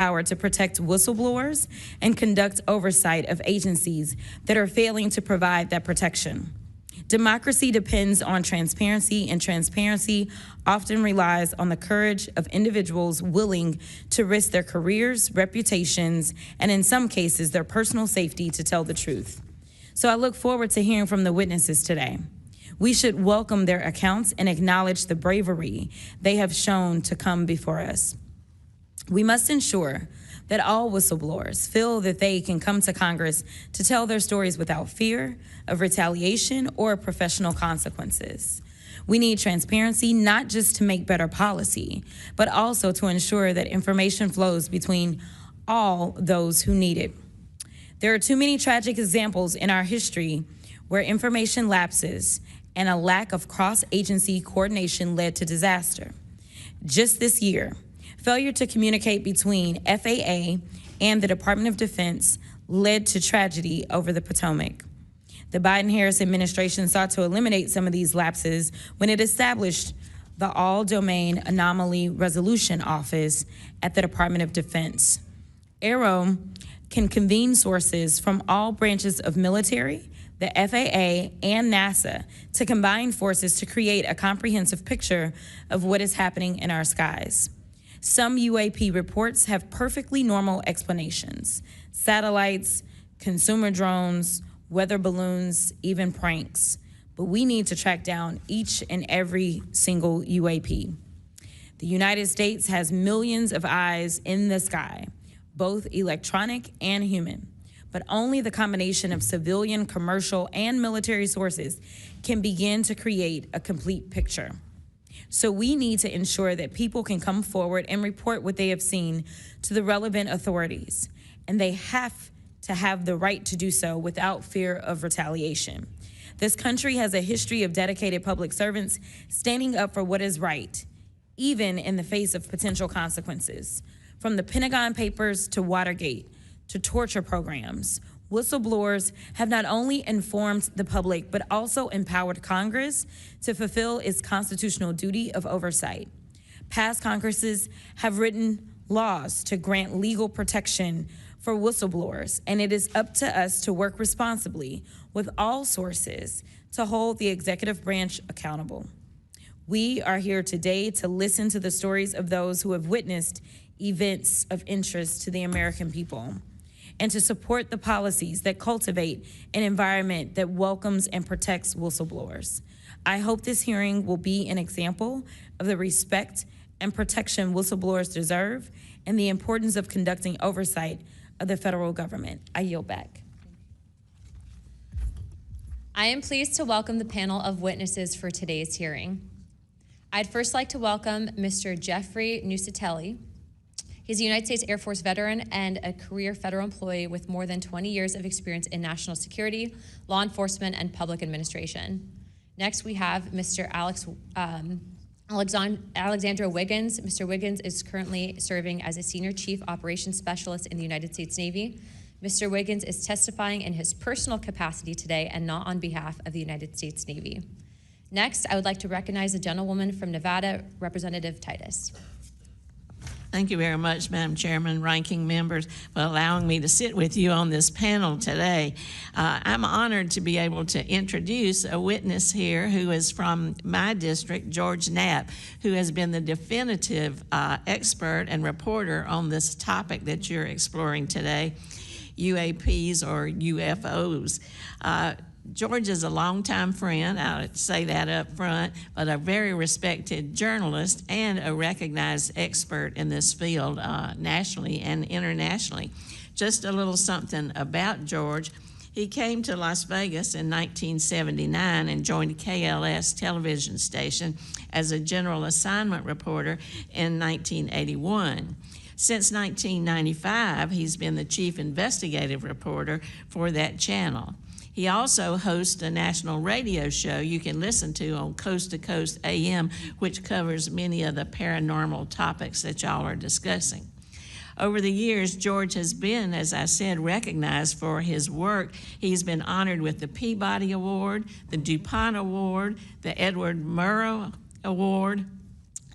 power to protect whistleblowers and conduct oversight of agencies that are failing to provide that protection. Democracy depends on transparency, and transparency often relies on the courage of individuals willing to risk their careers, reputations, and in some cases, their personal safety to tell the truth. So I look forward to hearing from the witnesses today. We should welcome their accounts and acknowledge the bravery they have shown to come before us. We must ensure that all whistleblowers feel that they can come to Congress to tell their stories without fear of retaliation or professional consequences. We need transparency, not just to make better policy, but also to ensure that information flows between all those who need it. There are too many tragic examples in our history where information lapses and a lack of cross-agency coordination led to disaster. Just this year, failure to communicate between FAA and the Department of Defense led to tragedy over the Potomac. The Biden-Harris administration sought to eliminate some of these lapses when it established the All-Domain Anomaly Resolution Office at the Department of Defense. AARO can convene sources from all branches of military, the FAA, and NASA to combine forces to create a comprehensive picture of what is happening in our skies. Some UAP reports have perfectly normal explanations: satellites, consumer drones, weather balloons, even pranks. But we need to track down each and every single UAP. The United States has millions of eyes in the sky, both electronic and human. But only the combination of civilian, commercial, and military sources can begin to create a complete picture. So we need to ensure that people can come forward and report what they have seen to the relevant authorities, and they have to have the right to do so without fear of retaliation. This country has a history of dedicated public servants standing up for what is right, even in the face of potential consequences. From the Pentagon Papers to Watergate to torture programs, whistleblowers have not only informed the public, but also empowered Congress to fulfill its constitutional duty of oversight. Past Congresses have written laws to grant legal protection for whistleblowers, and it is up to us to work responsibly with all sources to hold the executive branch accountable. We are here today to listen to the stories of those who have witnessed events of interest to the American people, and to support the policies that cultivate an environment that welcomes and protects whistleblowers. I hope this hearing will be an example of the respect and protection whistleblowers deserve and the importance of conducting oversight of the federal government. I yield back. I am pleased to welcome the panel of witnesses for today's hearing. I'd first like to welcome Mr. Jeffrey Nuccetelli. He's a United States Air Force veteran and a career federal employee with more than 20 years of experience in national security, law enforcement, and public administration. Next, we have Mr. Alexandro Wiggins. Mr. Wiggins is currently serving as a Senior Chief Operations Specialist in the United States Navy. Mr. Wiggins is testifying in his personal capacity today and not on behalf of the United States Navy. Next, I would like to recognize the gentlewoman from Nevada, Representative Titus. Thank you very much, Madam Chairman, ranking members, for allowing me to sit with you on this panel today. I'm honored to be able to introduce a witness here who is from my district, George Knapp, who has been the definitive expert and reporter on this topic that you're exploring today, UAPs or UFOs. George is a longtime friend, I'll say that up front, but a very respected journalist and a recognized expert in this field nationally and internationally. Just a little something about George. He came to Las Vegas in 1979 and joined KLS television station as a general assignment reporter in 1981. Since 1995, he's been the chief investigative reporter for that channel. He also hosts a national radio show you can listen to on Coast to Coast AM, which covers many of the paranormal topics that y'all are discussing. Over the years, George has been, as I said, recognized for his work. He's been honored with the Peabody Award, the DuPont Award, the Edward Murrow Award,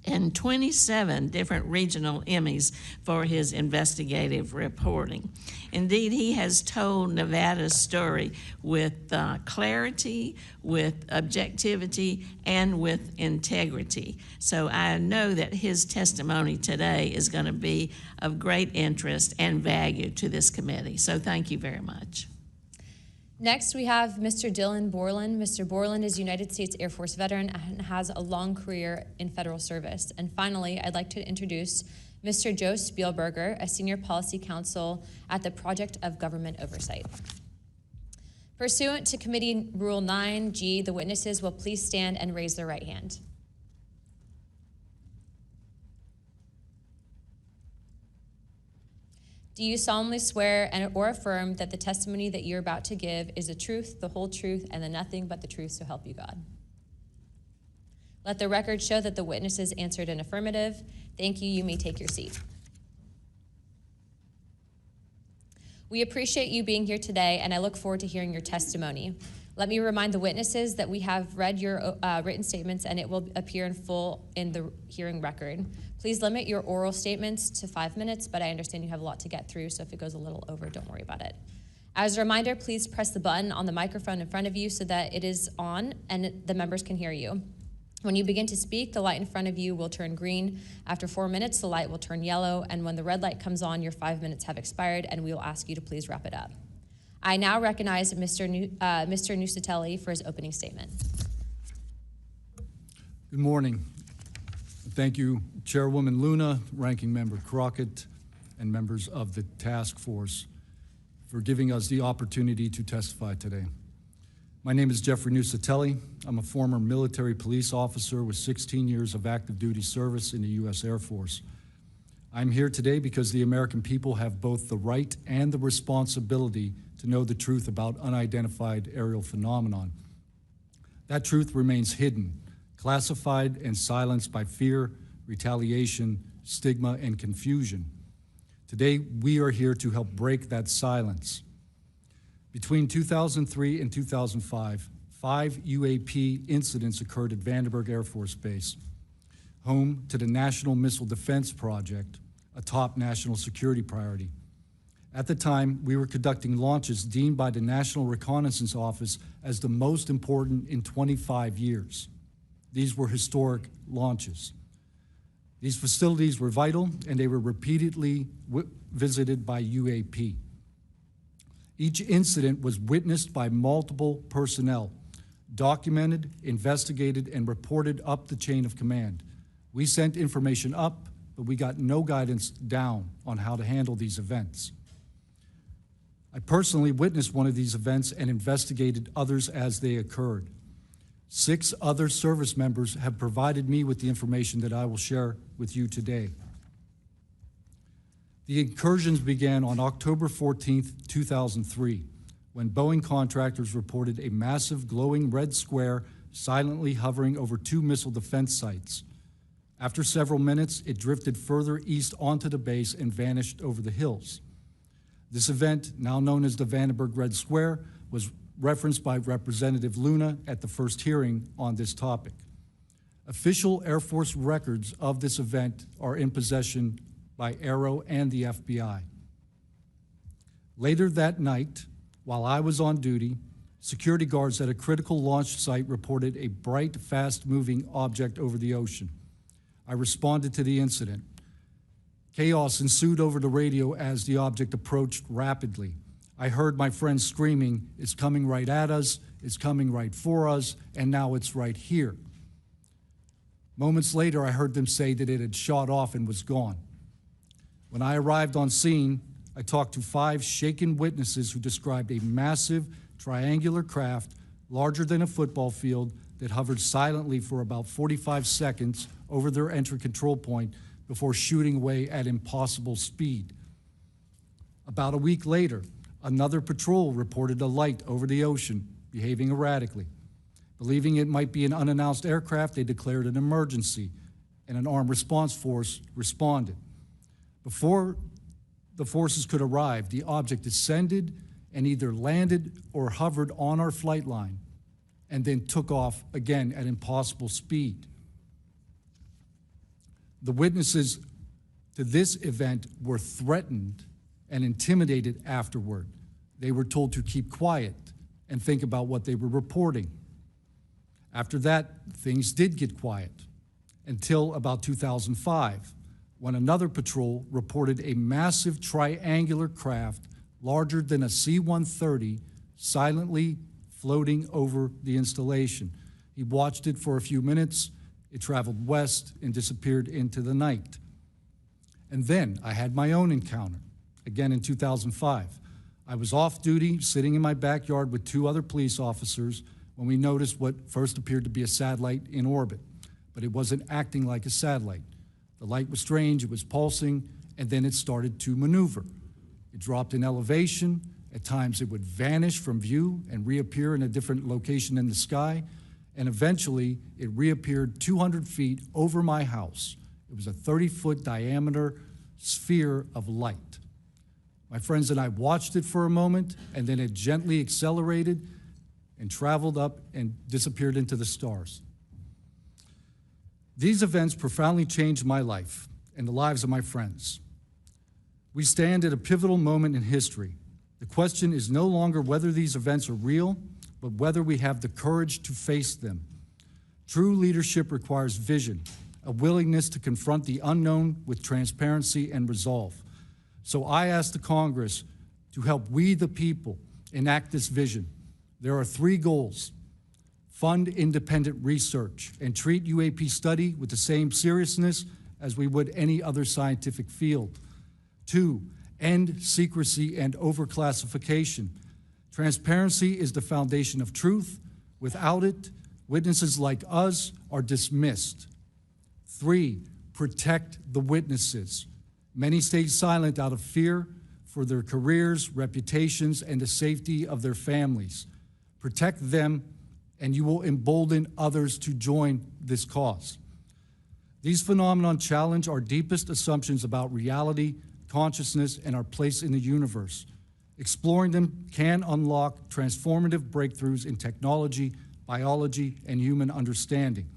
and 27 different regional Emmys for his investigative reporting. Indeed, he has told Nevada's story with clarity, with objectivity, and with integrity. So I know that his testimony today is going to be of great interest and value to this committee. So thank you very much. Next, we have Mr. Dylan Borland. Mr. Borland is a United States Air Force veteran and has a long career in federal service. And finally, I'd like to introduce Mr. Joe Spielberger, a senior policy counsel at the Project of Government Oversight. Pursuant to Committee Rule 9G, the witnesses will please stand and raise their right hand. Do you solemnly swear or affirm that the testimony that you're about to give is the truth, the whole truth, and the nothing but the truth, so help you God? Let the record show that the witnesses answered an affirmative. Thank you. You may take your seat. We appreciate you being here today, and I look forward to hearing your testimony. Let me remind the witnesses that we have read your written statements, and it will appear in full in the hearing record. Please limit your oral statements to 5 minutes, but I understand you have a lot to get through, so if it goes a little over, don't worry about it. As a reminder, please press the button on the microphone in front of you so that it is on and the members can hear you. When you begin to speak, the light in front of you will turn green. After 4 minutes, the light will turn yellow, and when the red light comes on, your 5 minutes have expired, and we will ask you to please wrap it up. I now recognize Mr. Nuccetelli for his opening statement. Good morning. Thank you, Chairwoman Luna, Ranking Member Crockett, and members of the task force for giving us the opportunity to testify today. My name is Jeffrey Nuccetelli. I'm a former military police officer with 16 years of active duty service in the U.S. Air Force. I'm here today because the American people have both the right and the responsibility to know the truth about unidentified aerial phenomenon. That truth remains hidden, classified and silenced by fear, retaliation, stigma, and confusion. Today, we are here to help break that silence. Between 2003 and 2005, 5 UAP incidents occurred at Vandenberg Air Force Base, home to the National Missile Defense Project, a top national security priority. At the time, we were conducting launches deemed by the National Reconnaissance Office as the most important in 25 years. These were historic launches. These facilities were vital, and they were repeatedly visited by UAP. Each incident was witnessed by multiple personnel, documented, investigated, and reported up the chain of command. We sent information up, but we got no guidance down on how to handle these events. I personally witnessed one of these events and investigated others as they occurred. 6 other service members have provided me with the information that I will share with you today. The incursions began on October 14th, 2003, when Boeing contractors reported a massive glowing red square silently hovering over 2 missile defense sites. After several minutes, it drifted further east onto the base and vanished over the hills. This event, now known as the Vandenberg Red Square, was referenced by Representative Luna at the first hearing on this topic. Official Air Force records of this event are in possession by AARO and the FBI. Later that night, while I was on duty, security guards at a critical launch site reported a bright, fast-moving object over the ocean. I responded to the incident. Chaos ensued over the radio as the object approached rapidly. I heard my friends screaming, "It's coming right at us, it's coming right for us, and now it's right here." Moments later, I heard them say that it had shot off and was gone. When I arrived on scene, I talked to 5 shaken witnesses who described a massive triangular craft larger than a football field that hovered silently for about 45 seconds over their entry control point before shooting away at impossible speed. About a week later, another patrol reported a light over the ocean behaving erratically. Believing it might be an unannounced aircraft, they declared an emergency, and an armed response force responded. Before the forces could arrive, the object descended and either landed or hovered on our flight line and then took off again at impossible speed. The witnesses to this event were threatened and intimidated afterward. They were told to keep quiet and think about what they were reporting. After that, things did get quiet until about 2005, when another patrol reported a massive triangular craft larger than a C-130 silently floating over the installation. He watched it for a few minutes. It traveled west and disappeared into the night. And then I had my own encounter, again in 2005. I was off duty, sitting in my backyard with two other police officers when we noticed what first appeared to be a satellite in orbit, but it wasn't acting like a satellite. The light was strange, it was pulsing, and then it started to maneuver. It dropped in elevation. At times it would vanish from view and reappear in a different location in the sky, and eventually it reappeared 200 feet over my house. It was a 30-foot diameter sphere of light. My friends and I watched it for a moment, and then it gently accelerated and traveled up and disappeared into the stars. These events profoundly changed my life and the lives of my friends. We stand at a pivotal moment in history. The question is no longer whether these events are real, but whether we have the courage to face them. True leadership requires vision, a willingness to confront the unknown with transparency and resolve. So I ask the Congress to help we, the people, enact this vision. There are three goals: fund independent research and treat UAP study with the same seriousness as we would any other scientific field. 2, end secrecy and overclassification. Transparency is the foundation of truth. Without it, witnesses like us are dismissed. 3, protect the witnesses. Many stayed silent out of fear for their careers, reputations, and the safety of their families. Protect them, and you will embolden others to join this cause. These phenomena challenge our deepest assumptions about reality, consciousness, and our place in the universe. Exploring them can unlock transformative breakthroughs in technology, biology, and human understanding.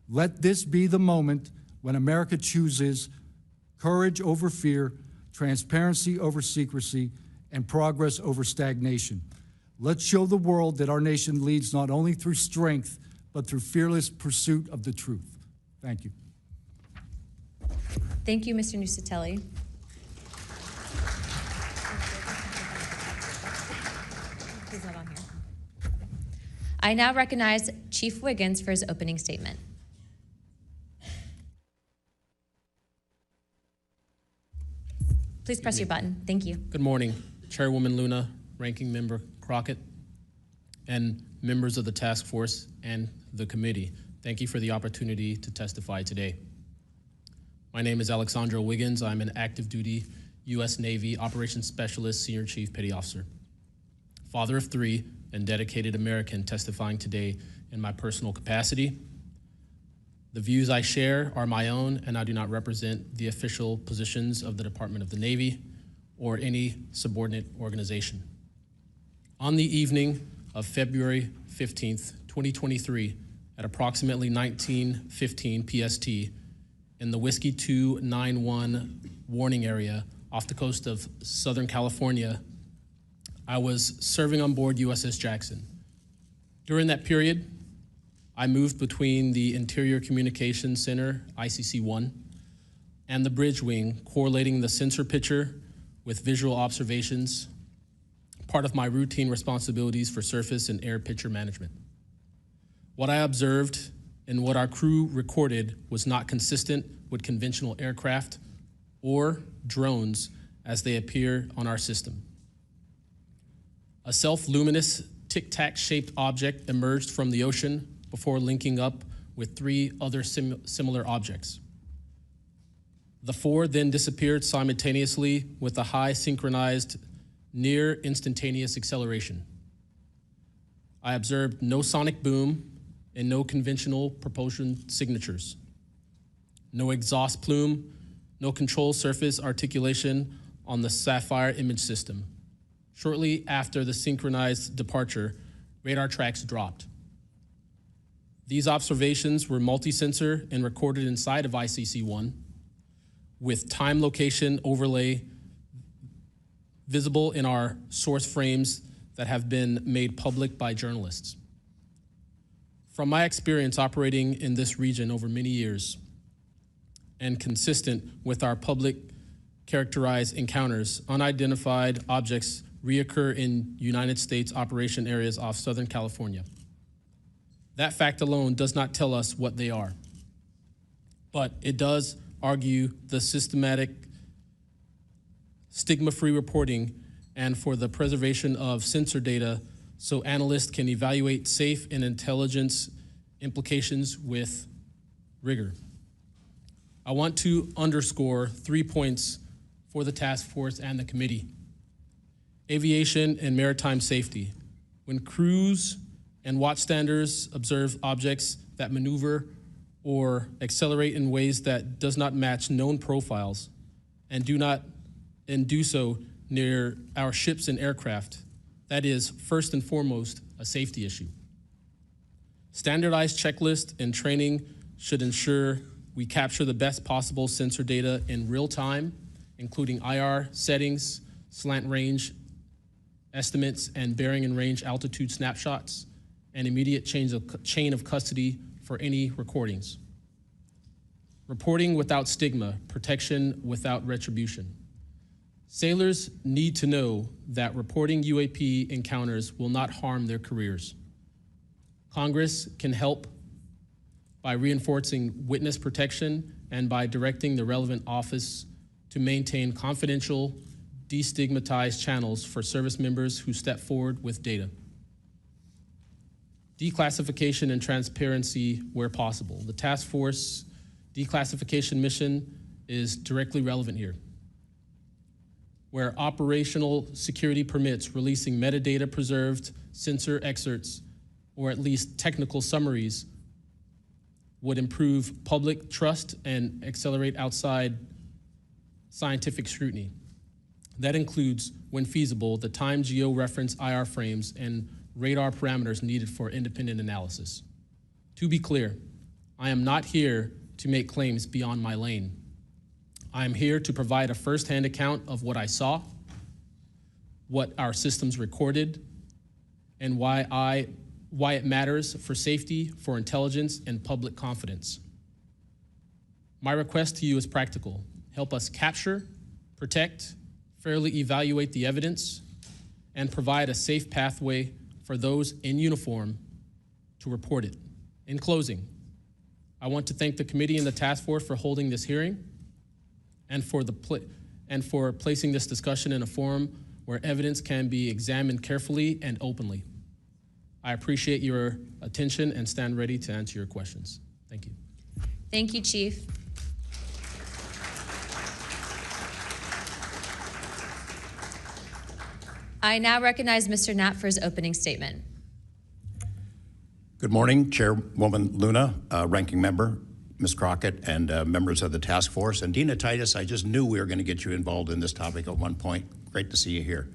Let this be the moment when America chooses courage over fear, transparency over secrecy, and progress over stagnation. Let's show the world that our nation leads not only through strength, but through fearless pursuit of the truth. Thank you. Thank you, Mr. Nuccetelli. He's not on here. I now recognize Chief Wiggins for his opening statement. Please press your button. Thank you. Good morning, Chairwoman Luna, Ranking Member Crockett, and members of the task force and the committee. Thank you for the opportunity to testify today. My name is Alexandro Wiggins. I'm an active duty U.S. Navy Operations Specialist, Senior Chief Petty Officer, father of 3, and dedicated American testifying today in my personal capacity. The views I share are my own, and I do not represent the official positions of the Department of the Navy or any subordinate organization. On the evening of February 15th, 2023, at approximately 19:15 PST, in the Whiskey 291 warning area off the coast of Southern California, I was serving on board USS Jackson. During that period, I moved between the Interior Communications Center, ICC-1, and the bridge wing, correlating the sensor picture with visual observations, part of my routine responsibilities for surface and air picture management. What I observed and what our crew recorded was not consistent with conventional aircraft or drones as they appear on our system. A self-luminous tic-tac shaped object emerged from the ocean before linking up with 3 other similar objects. The 4 then disappeared simultaneously with a high synchronized, near instantaneous acceleration. I observed no sonic boom and no conventional propulsion signatures, no exhaust plume, no control surface articulation on the Sapphire image system. Shortly after the synchronized departure, radar tracks dropped. These observations were multi-sensor and recorded inside of ICC-1 with time location overlay visible in our source frames that have been made public by journalists. From my experience operating in this region over many years and consistent with our public characterized encounters, unidentified objects reoccur in United States operation areas off Southern California. That fact alone does not tell us what they are, but it does argue the systematic stigma-free reporting and for the preservation of sensor data so analysts can evaluate safe and intelligence implications with rigor. I want to underscore 3 points for the task force and the committee. Aviation and maritime safety. When crews and watchstanders observe objects that maneuver or accelerate in ways that does not match known profiles and do so near our ships and aircraft, that is first and foremost a safety issue. Standardized checklists and training should ensure we capture the best possible sensor data in real time, including IR settings, slant range estimates, and bearing and range altitude snapshots, and immediate chain of custody for any recordings. Reporting without stigma, protection without retribution. Sailors need to know that reporting UAP encounters will not harm their careers. Congress can help by reinforcing witness protection and by directing the relevant office to maintain confidential, destigmatized channels for service members who step forward with data. Declassification and transparency where possible. The task force declassification mission is directly relevant here. Where operational security permits releasing metadata preserved sensor excerpts or at least technical summaries would improve public trust and accelerate outside scientific scrutiny. That includes, when feasible, the time geo-reference IR frames and radar parameters needed for independent analysis. To be clear, I am not here to make claims beyond my lane. I am here to provide a firsthand account of what I saw, what our systems recorded, and why it matters for safety, for intelligence, and public confidence. My request to you is practical. Help us capture, protect, fairly evaluate the evidence, and provide a safe pathway for those in uniform to report it. In closing, I want to thank the committee and the task force for holding this hearing and for placing this discussion in a forum where evidence can be examined carefully and openly. I appreciate your attention and stand ready to answer your questions. Thank you. Thank you, Chief. I now recognize Mr. Knapp for his opening statement. Good morning, Chairwoman Luna, Ranking Member, Ms. Crockett, and members of the task force. And Dina Titus, I just knew we were going to get you involved in this topic at one point. Great to see you here.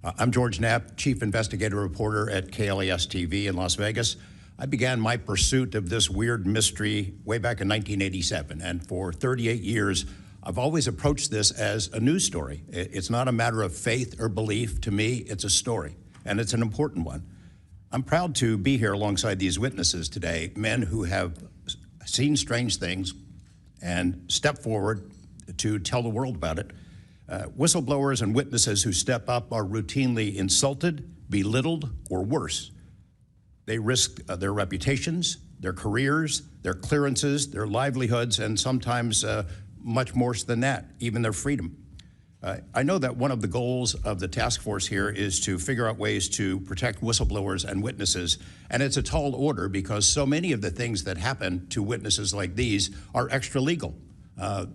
I'm George Knapp, Chief Investigative Reporter at KLAS TV in Las Vegas. I began my pursuit of this weird mystery way back in 1987, and for 38 years, I've always approached this as a news story. It's not a matter of faith or belief. To me, it's a story, and it's an important one. I'm proud to be here alongside these witnesses today, men who have seen strange things and stepped forward to tell the world about it. Whistleblowers and witnesses who step up are routinely insulted, belittled, or worse. They risk their reputations, their careers, their clearances, their livelihoods, and sometimes much more than that, even their freedom. I know that one of the goals of the task force here is to figure out ways to protect whistleblowers and witnesses, and it's a tall order because so many of the things that happen to witnesses like these are extra legal.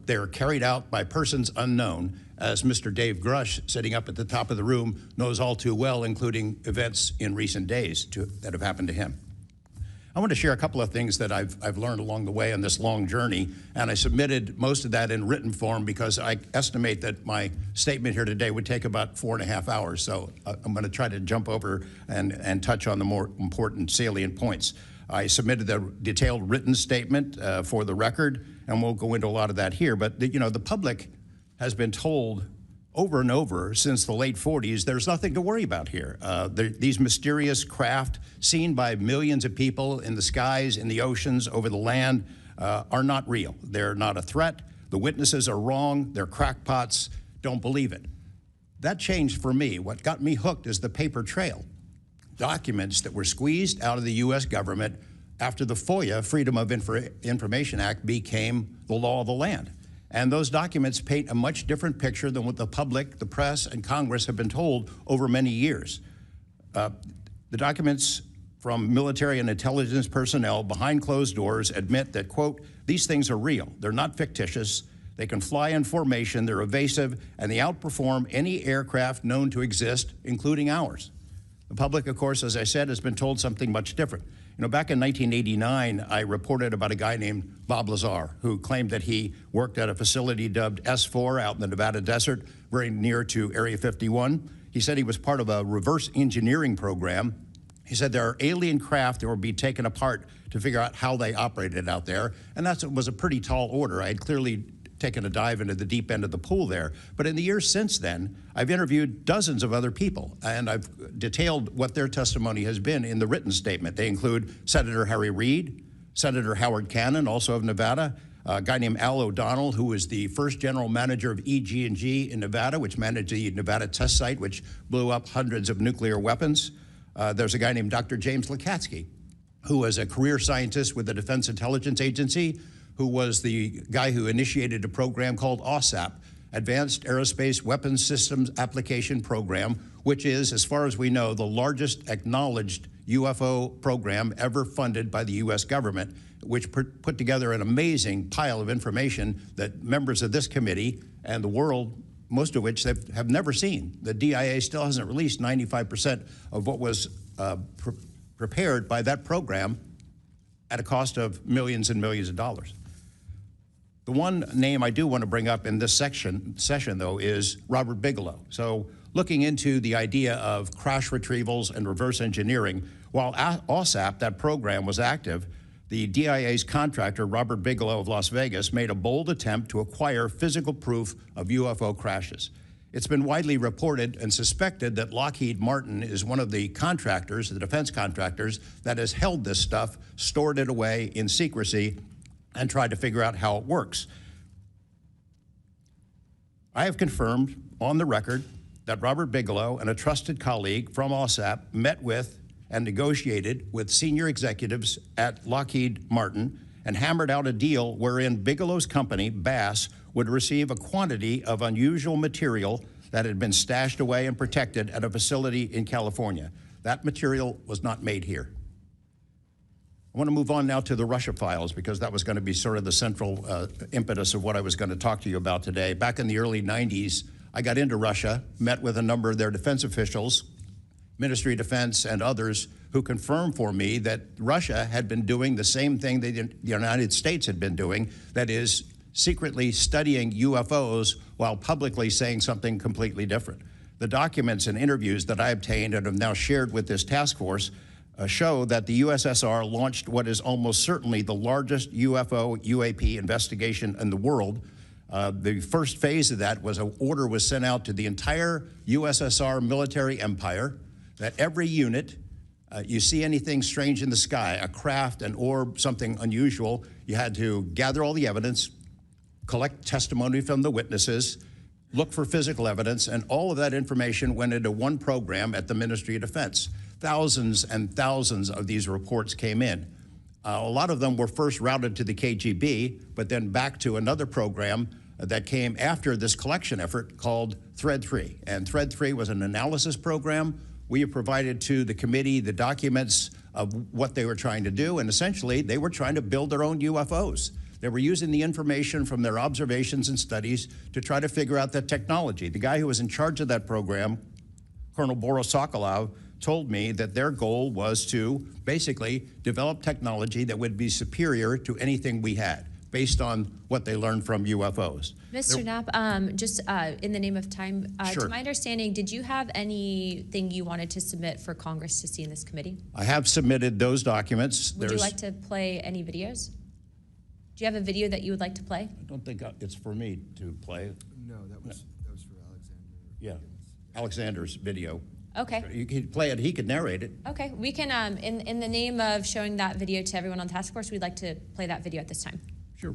They're carried out by persons unknown, as Mr. Dave Grush, sitting up at the top of the room, knows all too well, including events in recent days that have happened to him. I want to share a couple of things that I've learned along the way on this long journey, and I submitted most of that in written form because I estimate that my statement here today would take about 4.5 hours, so I'm going to try to jump over and touch on the more important salient points. I submitted a detailed written statement for the record, and we'll go into a lot of that here. But the public has been told over and over since the late 40s, there's nothing to worry about here. These mysterious craft seen by millions of people in the skies, in the oceans, over the land are not real. They're not a threat. The witnesses are wrong. They're crackpots. Don't believe it. That changed for me. What got me hooked is the paper trail. Documents that were squeezed out of the U.S. government after the FOIA, Freedom of Information Act, became the law of the land. And those documents paint a much different picture than what the public, the press, and Congress have been told over many years. The documents from military and intelligence personnel behind closed doors admit that, quote, these things are real. They're not fictitious. They can fly in formation. They're evasive, and they outperform any aircraft known to exist, including ours. The public, of course, as I said, has been told something much different. Back in 1989, I reported about a guy named Bob Lazar, who claimed that he worked at a facility dubbed S4 out in the Nevada desert, very near to Area 51. He said he was part of a reverse engineering program. He said there are alien craft that will be taken apart to figure out how they operated out there, and that was a pretty tall order. I had clearly taken a dive into the deep end of the pool there. But in the years since then, I've interviewed dozens of other people, and I've detailed what their testimony has been in the written statement. They include Senator Harry Reid, Senator Howard Cannon, also of Nevada, a guy named Al O'Donnell, who was the first general manager of EG&G in Nevada, which managed the Nevada test site, which blew up hundreds of nuclear weapons. There's a guy named Dr. James Lakatsky, who was a career scientist with the Defense Intelligence Agency, who was the guy who initiated a program called AAWSAP, Advanced Aerospace Weapons Systems Application Program, which is, as far as we know, the largest acknowledged UFO program ever funded by the U.S. government, which put together an amazing pile of information that members of this committee and the world, most of which have never seen. The DIA still hasn't released 95% of what was prepared by that program at a cost of millions and millions of dollars. The one name I do want to bring up in this session, though, is Robert Bigelow. So looking into the idea of crash retrievals and reverse engineering, while AAWSAP, that program, was active, the DIA's contractor, Robert Bigelow of Las Vegas, made a bold attempt to acquire physical proof of UFO crashes. It's been widely reported and suspected that Lockheed Martin is one of the contractors, the defense contractors, that has held this stuff, stored it away in secrecy, and tried to figure out how it works. I have confirmed on the record that Robert Bigelow and a trusted colleague from AAWSAP met with and negotiated with senior executives at Lockheed Martin and hammered out a deal wherein Bigelow's company, Bass, would receive a quantity of unusual material that had been stashed away and protected at a facility in California. That material was not made here. I want to move on now to the Russia files, because that was going to be sort of the central impetus of what I was going to talk to you about today. Back in the early 90s, I got into Russia, met with a number of their defense officials, Ministry of Defense and others, who confirmed for me that Russia had been doing the same thing that the United States had been doing, that is, secretly studying UFOs while publicly saying something completely different. The documents and interviews that I obtained and have now shared with this task force show that the USSR launched what is almost certainly the largest UFO UAP investigation in the world. The first phase of that was an order was sent out to the entire USSR military empire that every unit, you see anything strange in the sky, a craft, an orb, something unusual, you had to gather all the evidence, collect testimony from the witnesses, look for physical evidence, and all of that information went into one program at the Ministry of Defense. Thousands and thousands of these reports came in. A lot of them were first routed to the KGB, but then back to another program that came after this collection effort called Thread 3. And Thread 3 was an analysis program. We have provided to the committee the documents of what they were trying to do, and essentially they were trying to build their own UFOs. They were using the information from their observations and studies to try to figure out that technology. The guy who was in charge of that program, Colonel Boris Sokolov, told me that their goal was to basically develop technology that would be superior to anything we had. based on what they learned from UFOs. Mr. Knapp, just in the name of time, Sure. to my understanding, did you have anything you wanted to submit for Congress to see in this committee? I have submitted those documents. Would you like to play any videos? Do you have a video that you would like to play? I don't think it's for me to play. No, that was for Alexander. Yeah, Alexander's video. Okay. You could play it, he could narrate it. Okay, we can, in the name of showing that video to everyone on the task force, we'd like to play that video at this time. Sure.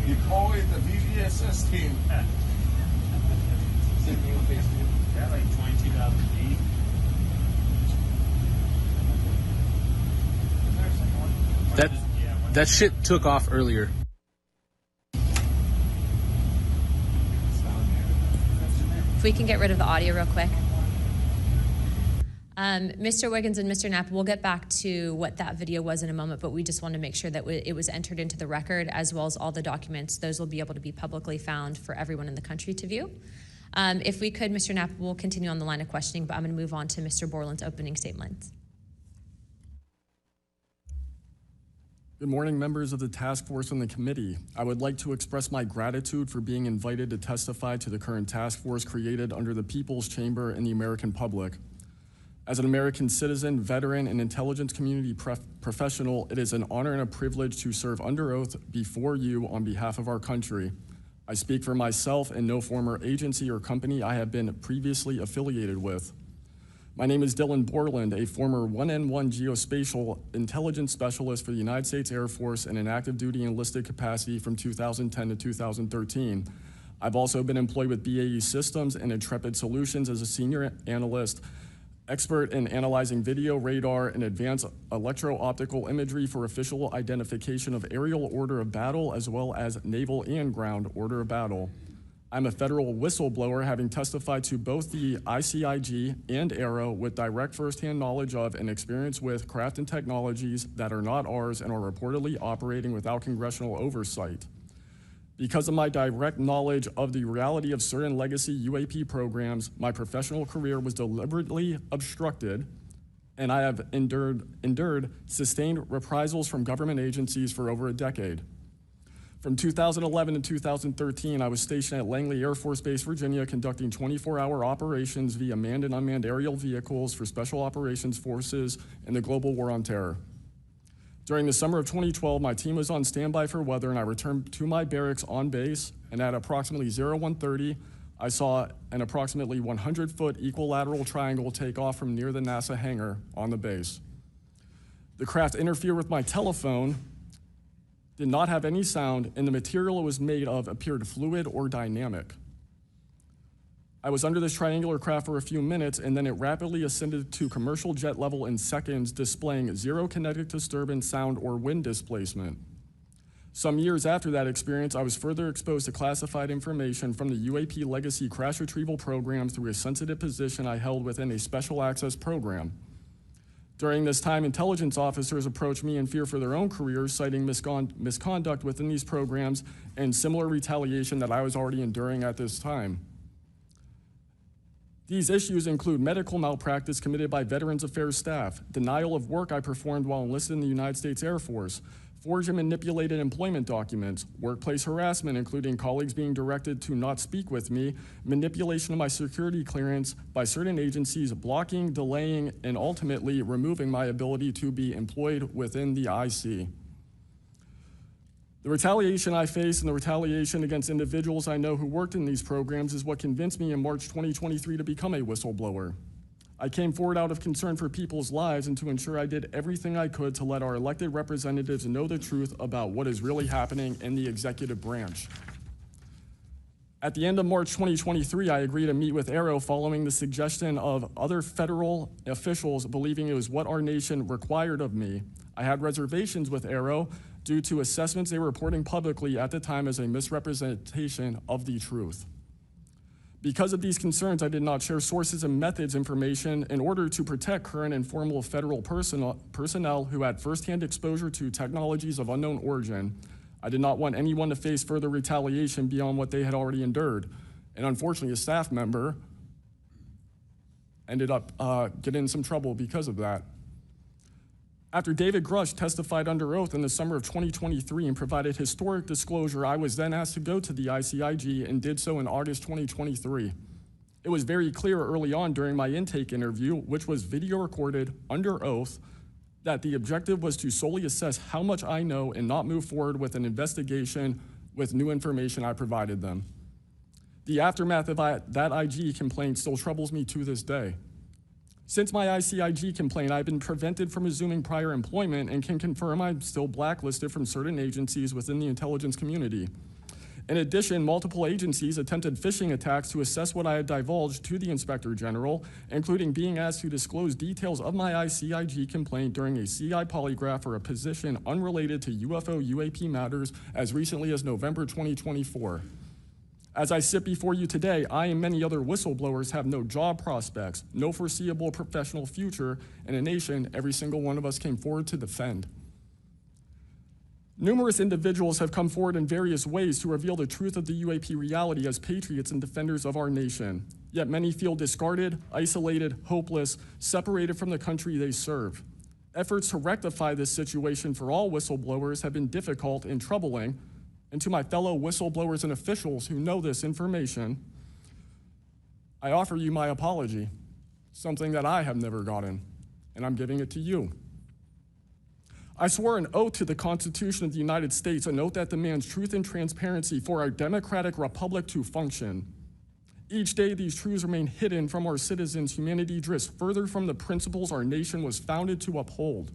You call it the VVSS team. Yeah, like 22,000 feet. That shit took off earlier. If we can get rid of the audio real quick. Mr. Wiggins and Mr. Knapp, we'll get back to what that video was in a moment, but we just want to make sure that it was entered into the record, as well as all the documents. Those will be able to be publicly found for everyone in the country to view. If we could, Mr. Knapp, we'll continue on the line of questioning, but I'm going to move on to Mr. Borland's opening statements. Good morning, members of the task force and the committee. I would like to express my gratitude for being invited to testify to the current task force created under the People's Chamber and the American public. As an American citizen, veteran, and intelligence community professional, it is an honor and a privilege to serve under oath before you on behalf of our country. I speak for myself and no former agency or company I have been previously affiliated with. My name is Dylan Borland, a former 1N1 geospatial intelligence specialist for the United States Air Force in an active duty enlisted capacity from 2010 to 2013. I've also been employed with BAE Systems and Intrepid Solutions as a senior analyst, expert in analyzing video, radar, and advanced electro-optical imagery for official identification of aerial order of battle, as well as naval and ground order of battle. I'm a federal whistleblower, having testified to both the ICIG and AARO with direct firsthand knowledge of and experience with craft and technologies that are not ours and are reportedly operating without congressional oversight. Because of my direct knowledge of the reality of certain legacy UAP programs, my professional career was deliberately obstructed, and I have endured sustained reprisals from government agencies for over a decade. From 2011 to 2013, I was stationed at Langley Air Force Base, Virginia, conducting 24-hour operations via manned and unmanned aerial vehicles for Special Operations Forces in the global war on terror. During the summer of 2012, my team was on standby for weather, and I returned to my barracks on base, and at approximately 01:30, I saw an approximately 100-foot equilateral triangle take off from near the NASA hangar on the base. The craft interfered with my telephone, did not have any sound, and the material it was made of appeared fluid or dynamic. I was under this triangular craft for a few minutes, and then it rapidly ascended to commercial jet level in seconds, displaying zero kinetic disturbance, sound, or wind displacement. Some years after that experience, I was further exposed to classified information from the UAP legacy crash retrieval program through a sensitive position I held within a special access program. During this time, intelligence officers approached me in fear for their own careers, citing misconduct within these programs and similar retaliation that I was already enduring at this time. These issues include medical malpractice committed by Veterans Affairs staff, denial of work I performed while enlisted in the United States Air Force, forged and manipulated employment documents, workplace harassment, including colleagues being directed to not speak with me, manipulation of my security clearance by certain agencies, blocking, delaying, and ultimately removing my ability to be employed within the IC. The retaliation I face and the retaliation against individuals I know who worked in these programs is what convinced me in March 2023 to become a whistleblower. I came forward out of concern for people's lives and to ensure I did everything I could to let our elected representatives know the truth about what is really happening in the executive branch. At the end of March 2023, I agreed to meet with AARO following the suggestion of other federal officials believing it was what our nation required of me. I had reservations with AARO due to assessments they were reporting publicly at the time as a misrepresentation of the truth. Because of these concerns, I did not share sources and methods information in order to protect current and former federal personnel who had firsthand exposure to technologies of unknown origin. I did not want anyone to face further retaliation beyond what they had already endured. And unfortunately, a staff member ended up getting in some trouble because of that. After David Grush testified under oath in the summer of 2023 and provided historic disclosure, I was then asked to go to the ICIG and did so in August 2023. It was very clear early on during my intake interview, which was video recorded under oath, that the objective was to solely assess how much I know and not move forward with an investigation with new information I provided them. The aftermath of that IG complaint still troubles me to this day. Since my ICIG complaint, I've been prevented from resuming prior employment and can confirm I'm still blacklisted from certain agencies within the intelligence community. In addition, multiple agencies attempted phishing attacks to assess what I had divulged to the Inspector General, including being asked to disclose details of my ICIG complaint during a CI polygraph for a position unrelated to UFO UAP matters as recently as November 2024. As I sit before you today, I and many other whistleblowers have no job prospects, no foreseeable professional future, and a nation every single one of us came forward to defend. Numerous individuals have come forward in various ways to reveal the truth of the UAP reality as patriots and defenders of our nation. Yet many feel discarded, isolated, hopeless, separated from the country they serve. Efforts to rectify this situation for all whistleblowers have been difficult and troubling. And to my fellow whistleblowers and officials who know this information, I offer you my apology, something that I have never gotten, and I'm giving it to you. I swore an oath to the Constitution of the United States, an oath that demands truth and transparency for our democratic republic to function. Each day, these truths remain hidden from our citizens. Humanity drifts further from the principles our nation was founded to uphold.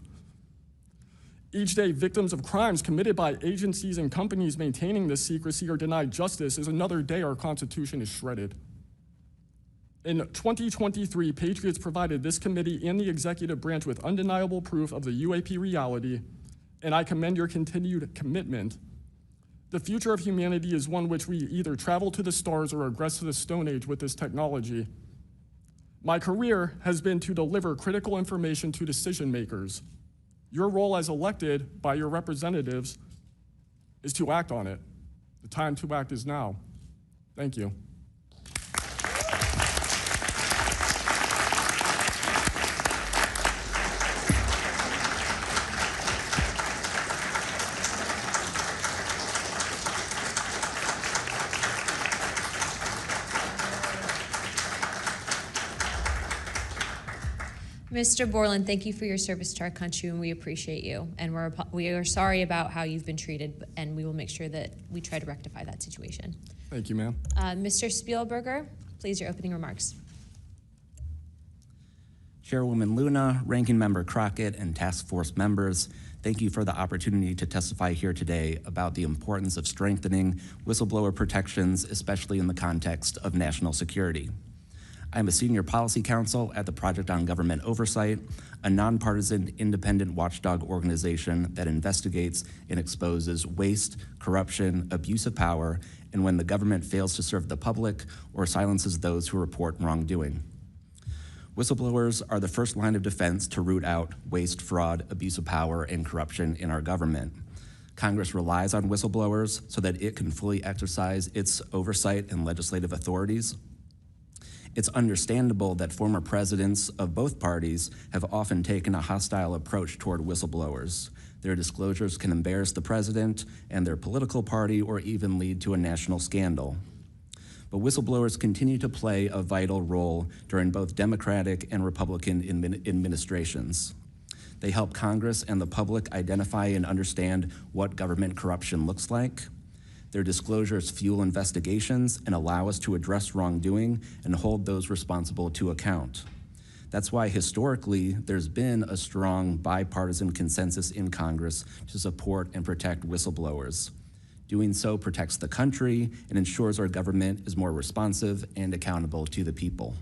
Each day, victims of crimes committed by agencies and companies maintaining this secrecy are denied justice as another day our Constitution is shredded. In 2023, Patriots provided this committee and the executive branch with undeniable proof of the UAP reality, and I commend your continued commitment. The future of humanity is one which we either travel to the stars or regress to the Stone Age with this technology. My career has been to deliver critical information to decision makers. Your role as elected by your representatives is to act on it. The time to act is now. Thank you. Mr. Borland, thank you for your service to our country, and we appreciate you. And we are sorry about how you've been treated, and we will make sure that we try to rectify that situation. Thank you, ma'am. Mr. Spielberger, please, your opening remarks. Chairwoman Luna, Ranking Member Crockett, and task force members, thank you for the opportunity to testify here today about the importance of strengthening whistleblower protections, especially in the context of national security. I'm a senior policy counsel at the Project on Government Oversight, a nonpartisan independent watchdog organization that investigates and exposes waste, corruption, abuse of power, and when the government fails to serve the public or silences those who report wrongdoing. Whistleblowers are the first line of defense to root out waste, fraud, abuse of power, and corruption in our government. Congress relies on whistleblowers so that it can fully exercise its oversight and legislative authorities. It's understandable that former presidents of both parties have often taken a hostile approach toward whistleblowers. Their disclosures can embarrass the president and their political party or even lead to a national scandal. But whistleblowers continue to play a vital role during both Democratic and Republican administrations. They help Congress and the public identify and understand what government corruption looks like. Their disclosures fuel investigations and allow us to address wrongdoing and hold those responsible to account. That's why historically there's been a strong bipartisan consensus in Congress to support and protect whistleblowers. Doing so protects the country and ensures our government is more responsive and accountable to the people.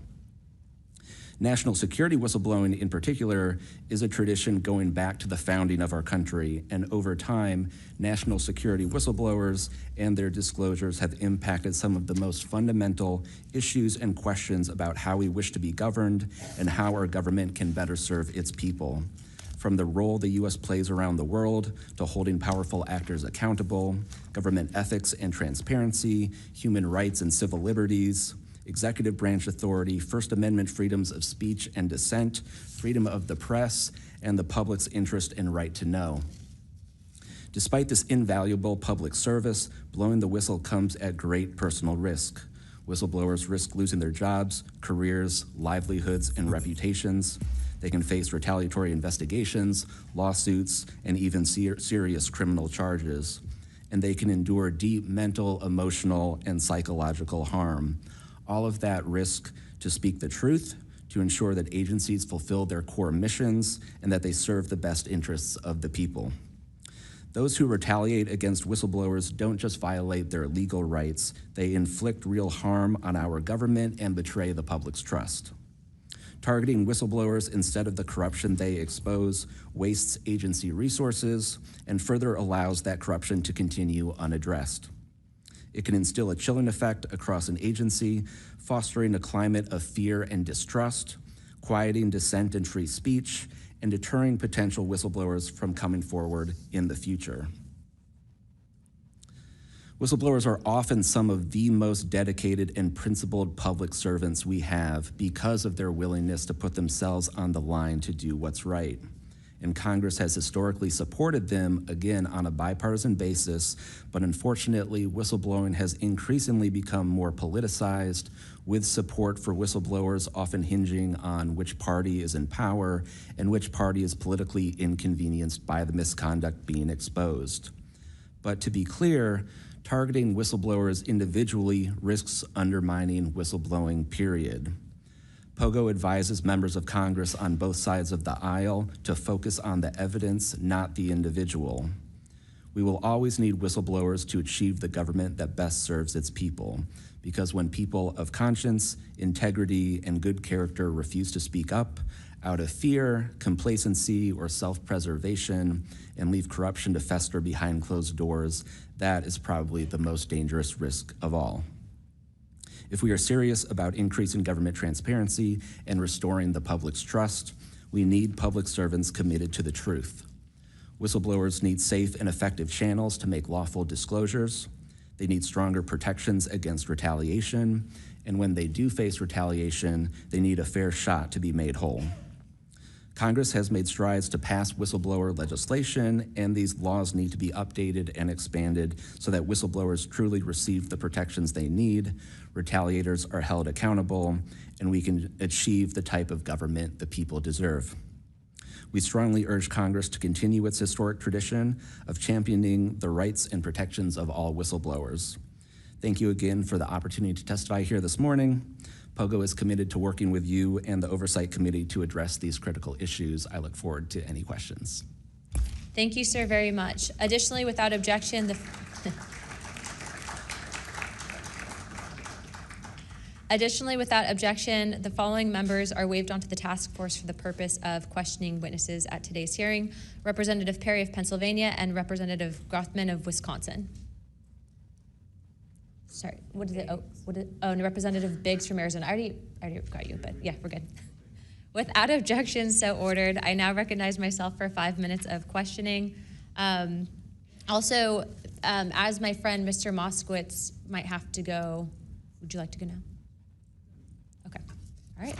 National security whistleblowing in particular is a tradition going back to the founding of our country, and over time, national security whistleblowers and their disclosures have impacted some of the most fundamental issues and questions about how we wish to be governed and how our government can better serve its people. From the role the U.S. plays around the world to holding powerful actors accountable, government ethics and transparency, human rights and civil liberties, executive branch authority, First Amendment freedoms of speech and dissent, freedom of the press, and the public's interest and right to know. Despite this invaluable public service, blowing the whistle comes at great personal risk. Whistleblowers risk losing their jobs, careers, livelihoods, and reputations. They can face retaliatory investigations, lawsuits, and even serious criminal charges. And they can endure deep mental, emotional, and psychological harm. All of that risk to speak the truth, to ensure that agencies fulfill their core missions, and that they serve the best interests of the people. Those who retaliate against whistleblowers don't just violate their legal rights, they inflict real harm on our government and betray the public's trust. Targeting whistleblowers instead of the corruption they expose wastes agency resources and further allows that corruption to continue unaddressed. It can instill a chilling effect across an agency, fostering a climate of fear and distrust, quieting dissent and free speech, and deterring potential whistleblowers from coming forward in the future. Whistleblowers are often some of the most dedicated and principled public servants we have because of their willingness to put themselves on the line to do what's right. And Congress has historically supported them, again, on a bipartisan basis, but unfortunately, whistleblowing has increasingly become more politicized, with support for whistleblowers often hinging on which party is in power and which party is politically inconvenienced by the misconduct being exposed. But to be clear, targeting whistleblowers individually risks undermining whistleblowing, period. POGO advises members of Congress on both sides of the aisle to focus on the evidence, not the individual. We will always need whistleblowers to achieve the government that best serves its people, because when people of conscience, integrity, and good character refuse to speak up out of fear, complacency, or self-preservation, and leave corruption to fester behind closed doors, that is probably the most dangerous risk of all. If we are serious about increasing government transparency and restoring the public's trust, we need public servants committed to the truth. Whistleblowers need safe and effective channels to make lawful disclosures. They need stronger protections against retaliation, and when they do face retaliation, they need a fair shot to be made whole. Congress has made strides to pass whistleblower legislation, and these laws need to be updated and expanded so that whistleblowers truly receive the protections they need, retaliators are held accountable, and we can achieve the type of government the people deserve. We strongly urge Congress to continue its historic tradition of championing the rights and protections of all whistleblowers. Thank you again for the opportunity to testify here this morning. POGO is committed to working with you and the Oversight Committee to address these critical issues. I look forward to any questions. Thank you, sir, very much. Additionally, without objection, the following members are waived onto the task force for the purpose of questioning witnesses at today's hearing: Representative Perry of Pennsylvania and Representative Grothman of Wisconsin. Sorry, what is it? And Representative Biggs from Arizona. I already forgot you, but yeah, we're good. Without objection, so ordered. I now recognize myself for 5 minutes of questioning. As my friend Mr. Moskowitz might have to go, would you like to go now? Okay, all right.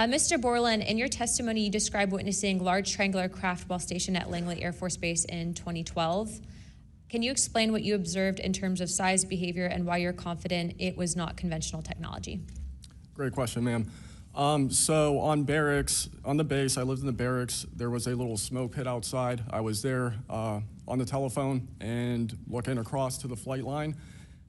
Mr. Borland, in your testimony, you described witnessing large triangular craft while stationed at Langley Air Force Base in 2012. Can you explain what you observed in terms of size, behavior, and why you're confident it was not conventional technology? Great question, ma'am. So on the base, I lived in the barracks. There was a little smoke pit outside. I was there on the telephone and looking across to the flight line,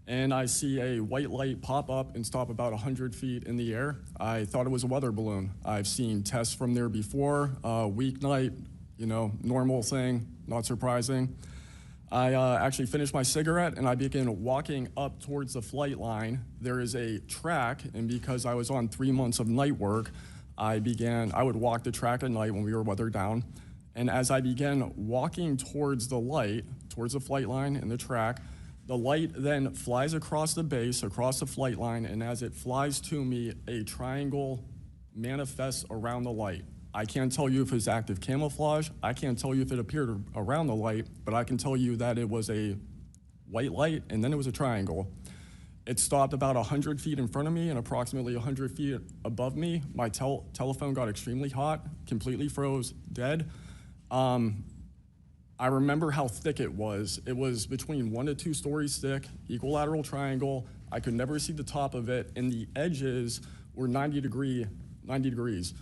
and I see a white light pop up and stop about 100 feet in the air. I thought it was a weather balloon. I've seen tests from there before, weeknight, normal thing, not surprising. I actually finished my cigarette and I began walking up towards the flight line. There is a track, and because I was on 3 months of night work, I would walk the track at night when we were weathered down. And as I began walking towards the light, towards the flight line and the track, the light then flies across the base, across the flight line, and as it flies to me, a triangle manifests around the light. I can't tell you if it's active camouflage. I can't tell you if it appeared around the light, but I can tell you that it was a white light, and then it was a triangle. It stopped about 100 feet in front of me and approximately 100 feet above me. My telephone got extremely hot, completely froze, dead. I remember how thick it was. It was between 1 to 2 stories thick, equilateral triangle. I could never see the top of it, and the edges were 90 degrees.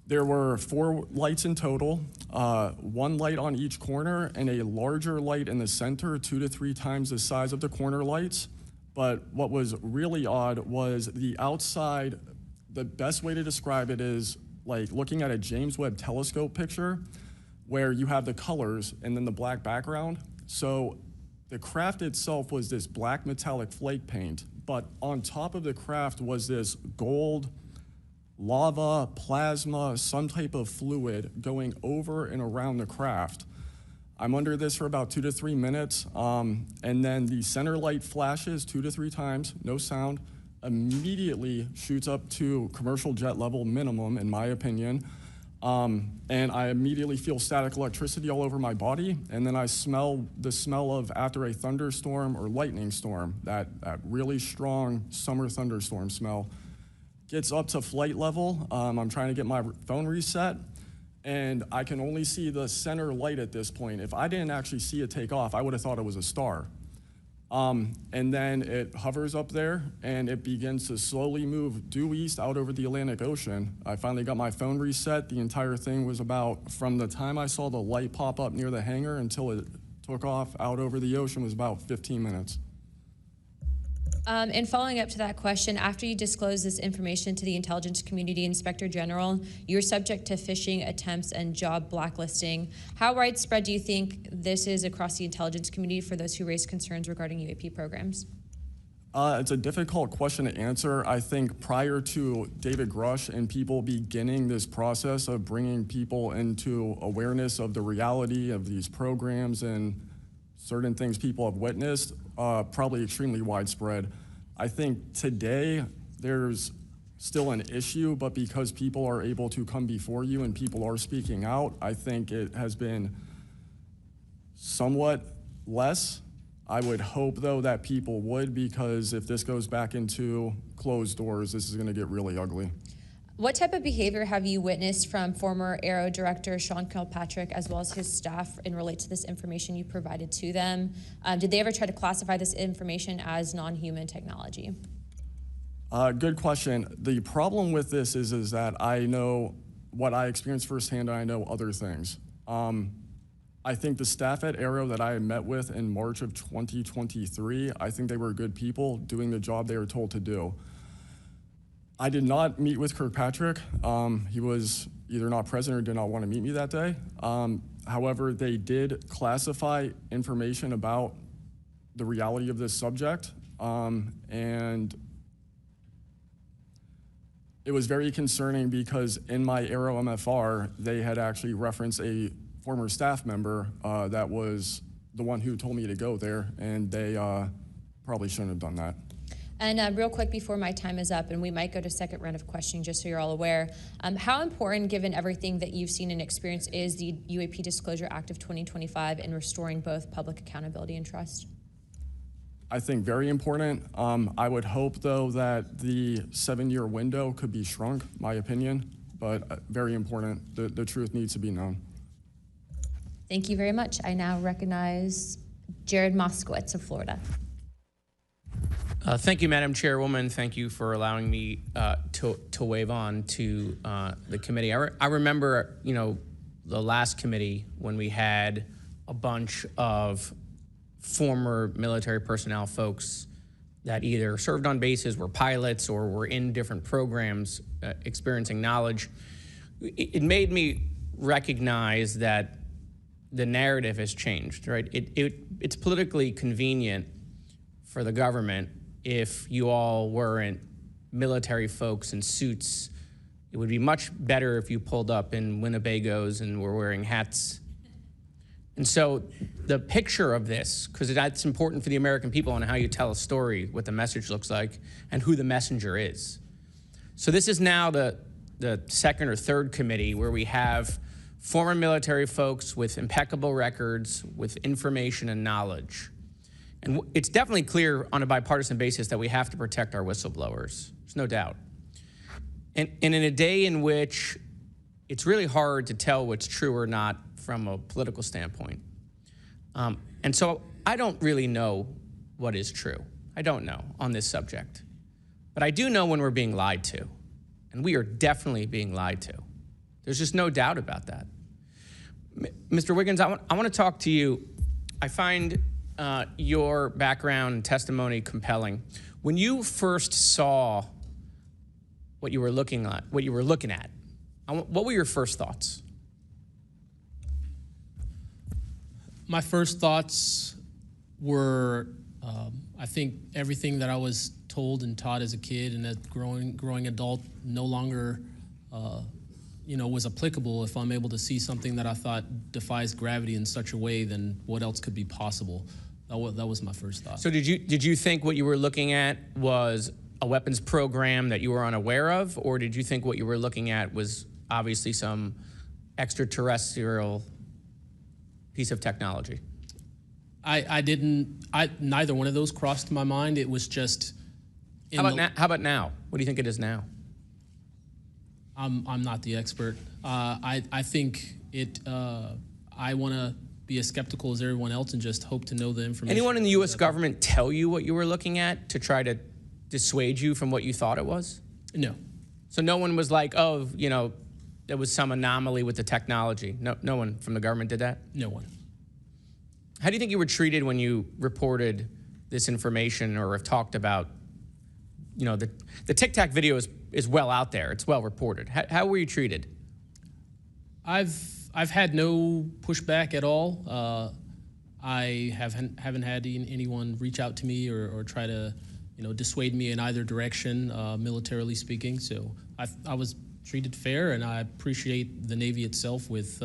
There were 4 lights in total, 1 light on each corner and a larger light in the center, 2 to 3 times the size of the corner lights. But what was really odd was the outside. The best way to describe it is like looking at a James Webb telescope picture where you have the colors and then the black background. So the craft itself was this black metallic flake paint, but on top of the craft was this gold, lava, plasma, some type of fluid going over and around the craft. I'm under this for about 2 to 3 minutes, and then the center light flashes 2 to 3 times, no sound, immediately shoots up to commercial jet level minimum, in my opinion, and I immediately feel static electricity all over my body, and then I smell the smell of after a thunderstorm or lightning storm, that really strong summer thunderstorm smell. Gets up to flight level, I'm trying to get my phone reset, and I can only see the center light at this point. If I didn't actually see it take off, I would have thought it was a star. And then it hovers up there, and it begins to slowly move due east out over the Atlantic Ocean. I finally got my phone reset. The entire thing was about, from the time I saw the light pop up near the hangar until it took off out over the ocean, was about 15 minutes. And following up to that question, after you disclose this information to the intelligence community, Inspector General, you're subject to phishing attempts and job blacklisting. How widespread do you think this is across the intelligence community for those who raise concerns regarding UAP programs? It's a difficult question to answer. I think prior to David Grush and people beginning this process of bringing people into awareness of the reality of these programs and certain things people have witnessed, probably extremely widespread. I think today there's still an issue, but because people are able to come before you and people are speaking out, I think it has been somewhat less. I would hope, though, that people would, because if this goes back into closed doors, this is going to get really ugly. What type of behavior have you witnessed from former AARO Director Sean Kilpatrick as well as his staff in relate to this information you provided to them? Did they ever try to classify this information as non-human technology? Good question. The problem with this is that I know what I experienced firsthand, and I know other things. I think the staff at AARO that I met with in March of 2023, I think they were good people doing the job they were told to do. I did not meet with Kirkpatrick. He was either not present or did not want to meet me that day. However, they did classify information about the reality of this subject, and it was very concerning because in my AARO MFR, they had actually referenced a former staff member that was the one who told me to go there, and they probably shouldn't have done that. And real quick before my time is up, and we might go to second round of questioning just so you're all aware, how important, given everything that you've seen and experienced, is the UAP Disclosure Act of 2025 in restoring both public accountability and trust? I think very important. I would hope, though, that the 7-year window could be shrunk, my opinion, but very important. The truth needs to be known. Thank you very much. I now recognize Jared Moskowitz of Florida. Thank you, Madam Chairwoman. Thank you for allowing me to wave on to the committee. I remember, the last committee when we had a bunch of former military personnel folks that either served on bases, were pilots, or were in different programs experiencing knowledge. It made me recognize that the narrative has changed, right? It's politically convenient for the government if you all weren't military folks in suits It would be much better if you pulled up in Winnebagos and were wearing hats. And so the picture of this, because that's important for the American people on how you tell a story, what the message looks like, and who the messenger is. So this is now the second or third committee where we have former military folks with impeccable records, with information and knowledge. And it's definitely clear on a bipartisan basis that we have to protect our whistleblowers. There's no doubt. And in a day in which it's really hard to tell what's true or not from a political standpoint. And so I don't really know what is true. I don't know on this subject. But I do know when we're being lied to. And we are definitely being lied to. There's just no doubt about that. Mr. Wiggins, I want to talk to you. I find your background and testimony compelling. When you first saw what you were looking at, what were your first thoughts? My first thoughts were, I think everything that I was told and taught as a kid and as growing adult no longer, was applicable. If I'm able to see something that I thought defies gravity in such a way, then what else could be possible? That was my first thought. So did you think what you were looking at was a weapons program that you were unaware of, or did you think what you were looking at was obviously some extraterrestrial piece of technology? Neither one of those crossed my mind. It was just. How about now? What do you think it is now? I'm not the expert. I think it. I want to be as skeptical as everyone else and just hope to know the information. Anyone in the U.S. government tell you what you were looking at to try to dissuade you from what you thought it was? No. So no one was like, oh, there was some anomaly with the technology. No one from the government did that? No one. How do you think you were treated when you reported this information or have talked about, the Tic Tac video is well out there. It's well reported. How were you treated? I've had no pushback at all. I haven't had anyone reach out to me or try to, dissuade me in either direction, militarily speaking. So I was treated fair, and I appreciate the Navy itself with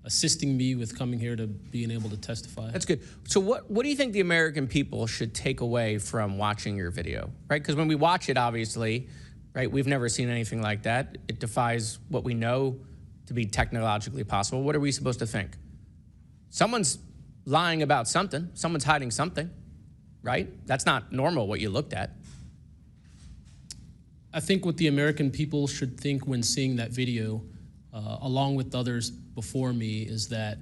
assisting me with coming here to being able to testify. That's good. So what do you think the American people should take away from watching your video, right? Because when we watch it, obviously, right, we've never seen anything like that. It defies what we know to be technologically possible. What are we supposed to think? Someone's lying about something. Someone's hiding something, right? That's not normal what you looked at. I think what the American people should think when seeing that video, along with others before me, is that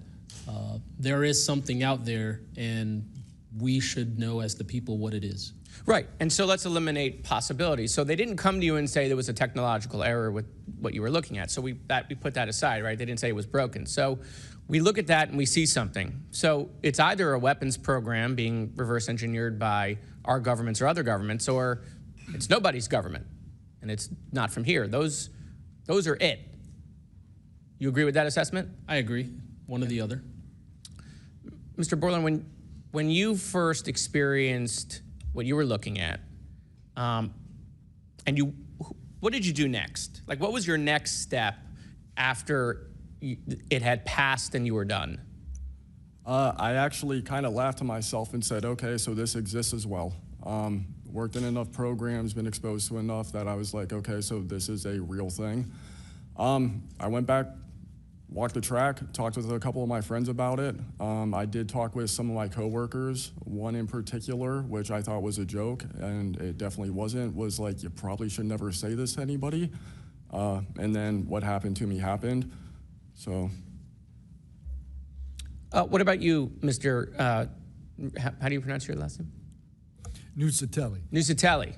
there is something out there, and we should know as the people what it is. Right, and so let's eliminate possibilities. So they didn't come to you and say there was a technological error with what you were looking at. So we put that aside, right? They didn't say it was broken. So we look at that and we see something. So it's either a weapons program being reverse engineered by our governments or other governments, or it's nobody's government, and it's not from here. Those are it. You agree with that assessment? I agree, one or the other. Mr. Borland, when you first experienced what you were looking at, what did you do next? Like, what was your next step after it had passed and you were done? I actually kind of laughed to myself and said, okay, so this exists as well. Worked in enough programs, been exposed to enough that I was like, okay, so this is a real thing. I went back, walked the track, talked with a couple of my friends about it. I did talk with some of my coworkers, one in particular, which I thought was a joke, and it definitely wasn't, was like, you probably should never say this to anybody. And then what happened to me happened, so. What about you, Mr., how do you pronounce your last name? Nuccetelli. Nuccetelli.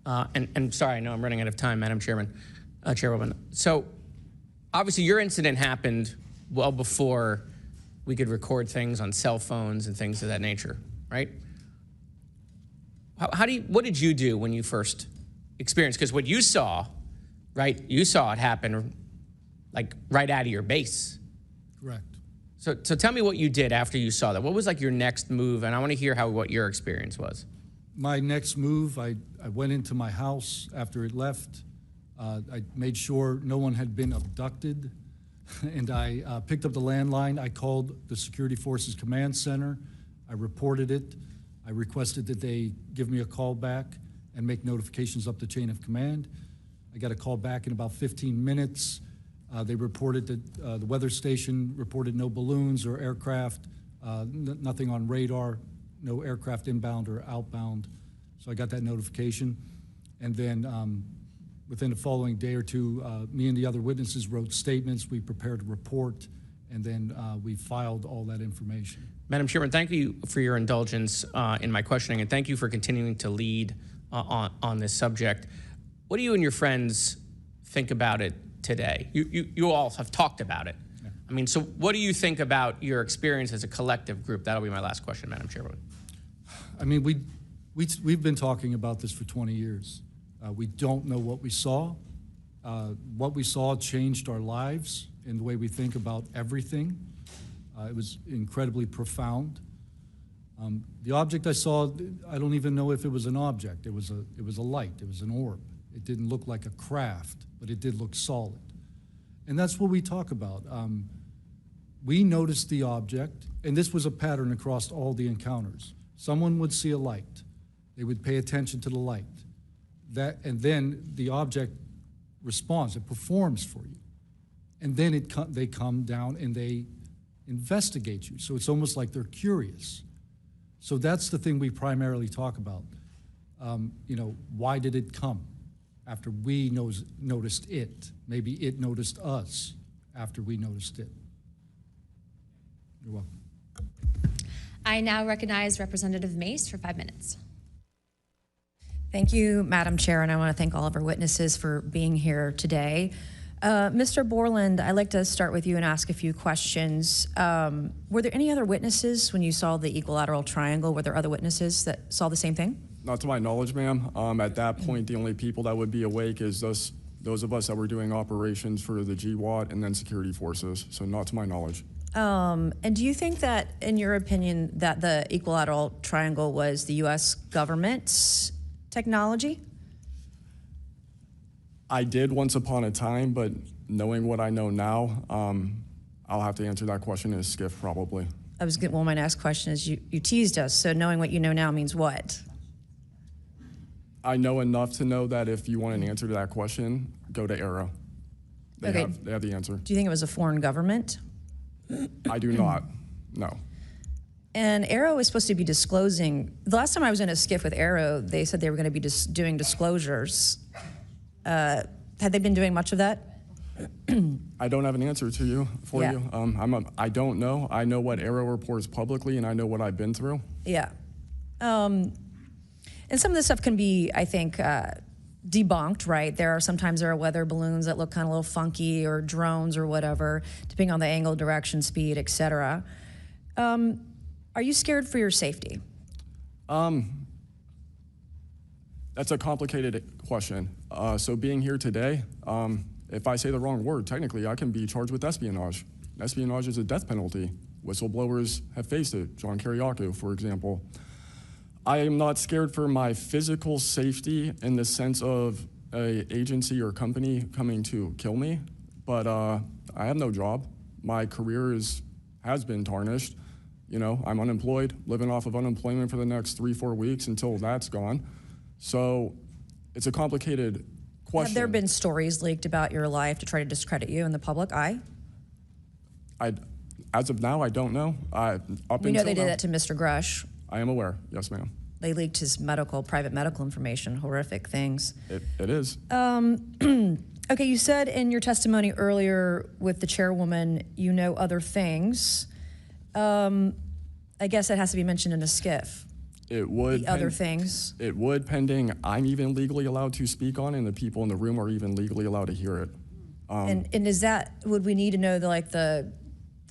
And sorry, I know I'm running out of time, Madam Chairwoman. So obviously your incident happened well before we could record things on cell phones and things of that nature, right? What did you do when you first experienced? Because what you saw, right, you saw it happen like right out of your base. Correct. So tell me what you did after you saw that. What was like your next move? And I want to hear what your experience was. My next move, I went into my house after it left. I made sure no one had been abducted, and I picked up the landline. I called the Security Forces Command Center. I reported it. I requested that they give me a call back and make notifications up the chain of command. I got a call back in about 15 minutes. They reported that the weather station reported no balloons or aircraft, nothing on radar, no aircraft inbound or outbound. So I got that notification. And then within the following day or two, me and the other witnesses wrote statements. We prepared a report, and then we filed all that information. Madam Chairman, thank you for your indulgence in my questioning, and thank you for continuing to lead on this subject. What do you and your friends think about it today? You all have talked about it. Yeah. I mean, so what do you think about your experience as a collective group? That'll be my last question, Madam Chairwoman. I mean, we've been talking about this for 20 years. We don't know what we saw. What we saw changed our lives in the way we think about everything. It was incredibly profound. The object I saw, I don't even know if it was an object. It was a light. It was an orb. It didn't look like a craft, but it did look solid. And that's what we talk about. We noticed the object, and this was a pattern across all the encounters. Someone would see a light. They would pay attention to the light. And then the object responds. It performs for you. And then they come down and they investigate you. So it's almost like they're curious. So that's the thing we primarily talk about. Why did it come after we noticed it? Maybe it noticed us after we noticed it. You're welcome. I now recognize Representative Mace for 5 minutes. Thank you, Madam Chair, and I want to thank all of our witnesses for being here today. Mr. Borland, I'd like to start with you and ask a few questions. Were there any other witnesses when you saw the equilateral triangle? Were there other witnesses that saw the same thing? Not to my knowledge, ma'am. At that point, the only people that would be awake is those of us that were doing operations for the GWAT and then security forces, so not to my knowledge. And do you think that, in your opinion, that the equilateral triangle was the U.S. government's technology? I did once upon a time, but knowing what I know now, I'll have to answer that question as skiff, probably. Well, my next question is, you teased us, so knowing what you know now means what? I know enough to know that if you want an answer to that question, go to AARO. They have the answer. Do you think it was a foreign government? I do not, no. And AARO is supposed to be disclosing. The last time I was in a skiff with AARO, they said they were going to be doing disclosures. Had they been doing much of that? I don't have an answer to you you. I don't know. I know what AARO reports publicly, and I know what I've been through. Yeah. And some of this stuff can be, I think, debunked, right? Sometimes there are weather balloons that look kind of a little funky, or drones or whatever, depending on the angle, direction, speed, et cetera. Are you scared for your safety? That's a complicated question. So being here today, if I say the wrong word, technically I can be charged with espionage. Espionage is a death penalty. Whistleblowers have faced it. John Kiriakou, for example. I am not scared for my physical safety in the sense of an agency or company coming to kill me, but I have no job. My career has been tarnished. You know, I'm unemployed, living off of unemployment for the next 3-4 weeks until that's gone. So it's a complicated question. Have there been stories leaked about your life to try to discredit you in the public eye? As of now, I don't know. We know they did that to Mr. Grush. I am aware, yes, ma'am. They leaked his private medical information, horrific things. It is. Okay, you said in your testimony earlier with the chairwoman, you know other things. I guess it has to be mentioned in a skiff. It would. The other things. It would, pending I'm even legally allowed to speak on, and the people in the room are even legally allowed to hear it. And is that, would we need to know the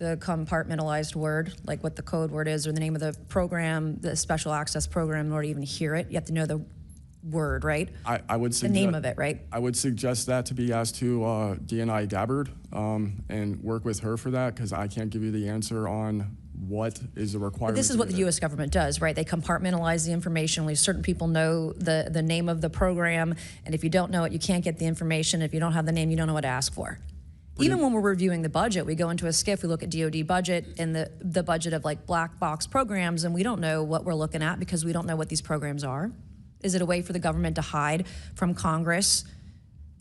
compartmentalized word, like what the code word is, or the name of the program, the special access program, in order to even hear it? You have to know the word, right? I would suggest the name of it, right? I would suggest that to be asked to DNI Gabbard and work with her for that, because I can't give you the answer on what is the But requirement. this is what the U.S. government does, right? They compartmentalize the information. Only certain people know the name of the program, and if you don't know it, you can't get the information. If you don't have the name, you don't know what to ask for. Even when we're reviewing the budget, we go into a SCIF, we look at DoD budget and the budget of like black box programs, and we don't know what we're looking at because we don't know what these programs are. Is it a way for the government to hide from Congress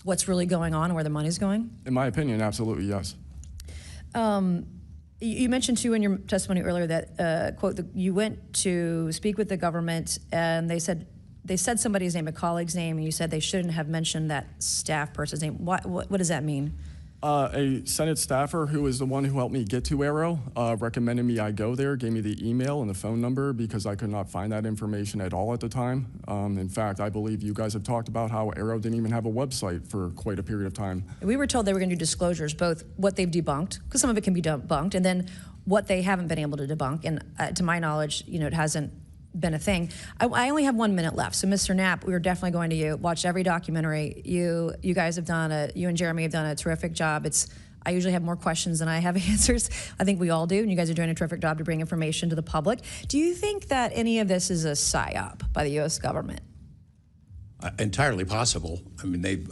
what's really going on and where the money's going? In my opinion, absolutely yes. You mentioned too in your testimony earlier that, quote, you went to speak with the government and they said somebody's name, a colleague's name, and you said they shouldn't have mentioned that staff person's name. What does that mean? A Senate staffer who is the one who helped me get to AARO recommended me I go there, gave me the email and the phone number because I could not find that information at all at the time. In fact, I believe you guys have talked about how AARO didn't even have a website for quite a period of time. We were told they were going to do disclosures, both what they've debunked, because some of it can be debunked, and then what they haven't been able to debunk. And to my knowledge, it hasn't been a thing. I only have 1 minute left, so Mr. Knapp, we were definitely going to watch every documentary. You guys have done you and Jeremy have done a terrific job. I usually have more questions than I have answers. I think we all do, and you guys are doing a terrific job to bring information to the public. Do you think that any of this is a psyop by the U.S. government? Entirely possible. I mean,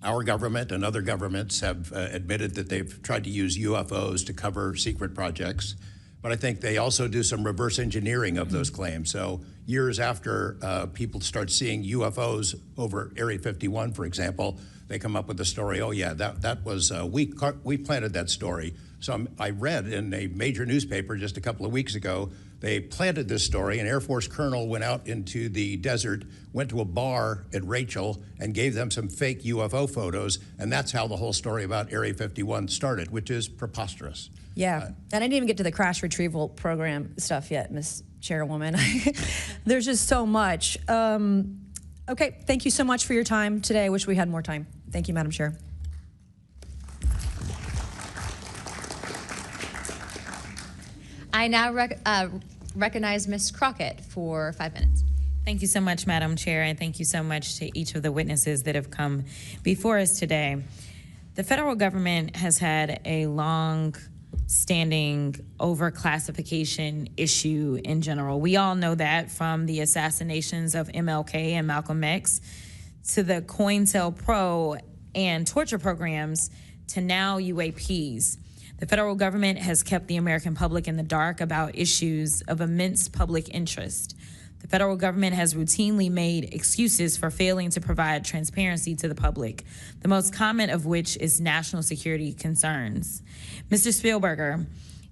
our government and other governments have admitted that they've tried to use UFOs to cover secret projects. But I think they also do some reverse engineering of those claims. So years after people start seeing UFOs over Area 51, for example, they come up with the story, oh yeah, that was, we planted that story. So I read in a major newspaper just a couple of weeks ago, they planted this story. An Air Force colonel went out into the desert, went to a bar at Rachel and gave them some fake UFO photos. And that's how the whole story about Area 51 started, which is preposterous. Yeah, and I didn't even get to the crash retrieval program stuff yet, Ms. Chairwoman. There's just so much. Okay, thank you so much for your time today. I wish we had more time. Thank you, Madam Chair. I now recognize Ms. Crockett for 5 minutes. Thank you so much, Madam Chair, and thank you so much to each of the witnesses that have come before us today. The federal government has had a long-standing overclassification issue in general. We all know that, from the assassinations of MLK and Malcolm X to the COINTELPRO and torture programs to now UAPs. The federal government has kept the American public in the dark about issues of immense public interest. The federal government has routinely made excuses for failing to provide transparency to the public, the most common of which is national security concerns. Mr. Spielberger,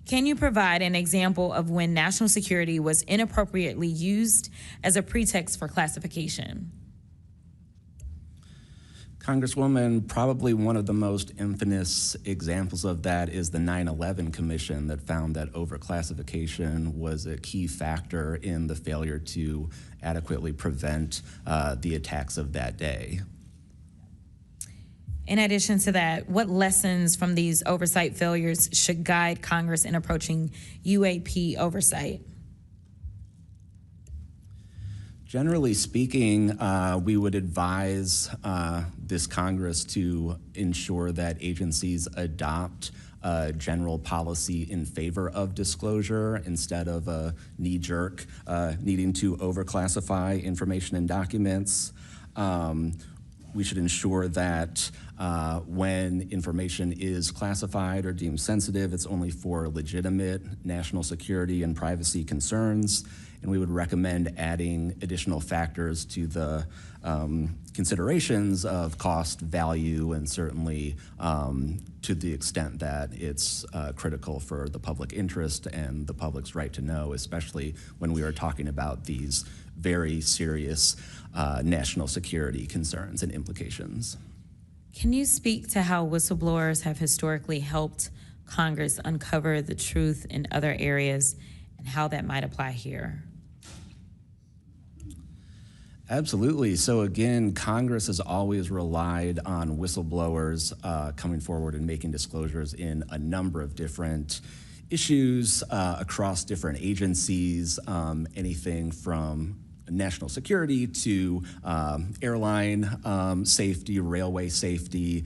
can you provide an example of when national security was inappropriately used as a pretext for classification? Congresswoman, probably one of the most infamous examples of that is the 9/11 Commission that found that overclassification was a key factor in the failure to adequately prevent the attacks of that day. In addition to that, what lessons from these oversight failures should guide Congress in approaching UAP oversight? Generally speaking, we would advise this Congress to ensure that agencies adopt a general policy in favor of disclosure instead of a knee-jerk needing to overclassify information and documents. We should ensure that when information is classified or deemed sensitive, it's only for legitimate national security and privacy concerns. And we would recommend adding additional factors to the considerations of cost, value, and certainly to the extent that it's critical for the public interest and the public's right to know, especially when we are talking about these very serious national security concerns and implications. Can you speak to how whistleblowers have historically helped Congress uncover the truth in other areas and how that might apply here? Absolutely. So again, Congress has always relied on whistleblowers coming forward and making disclosures in a number of different issues across different agencies, anything from national security to airline safety, railway safety,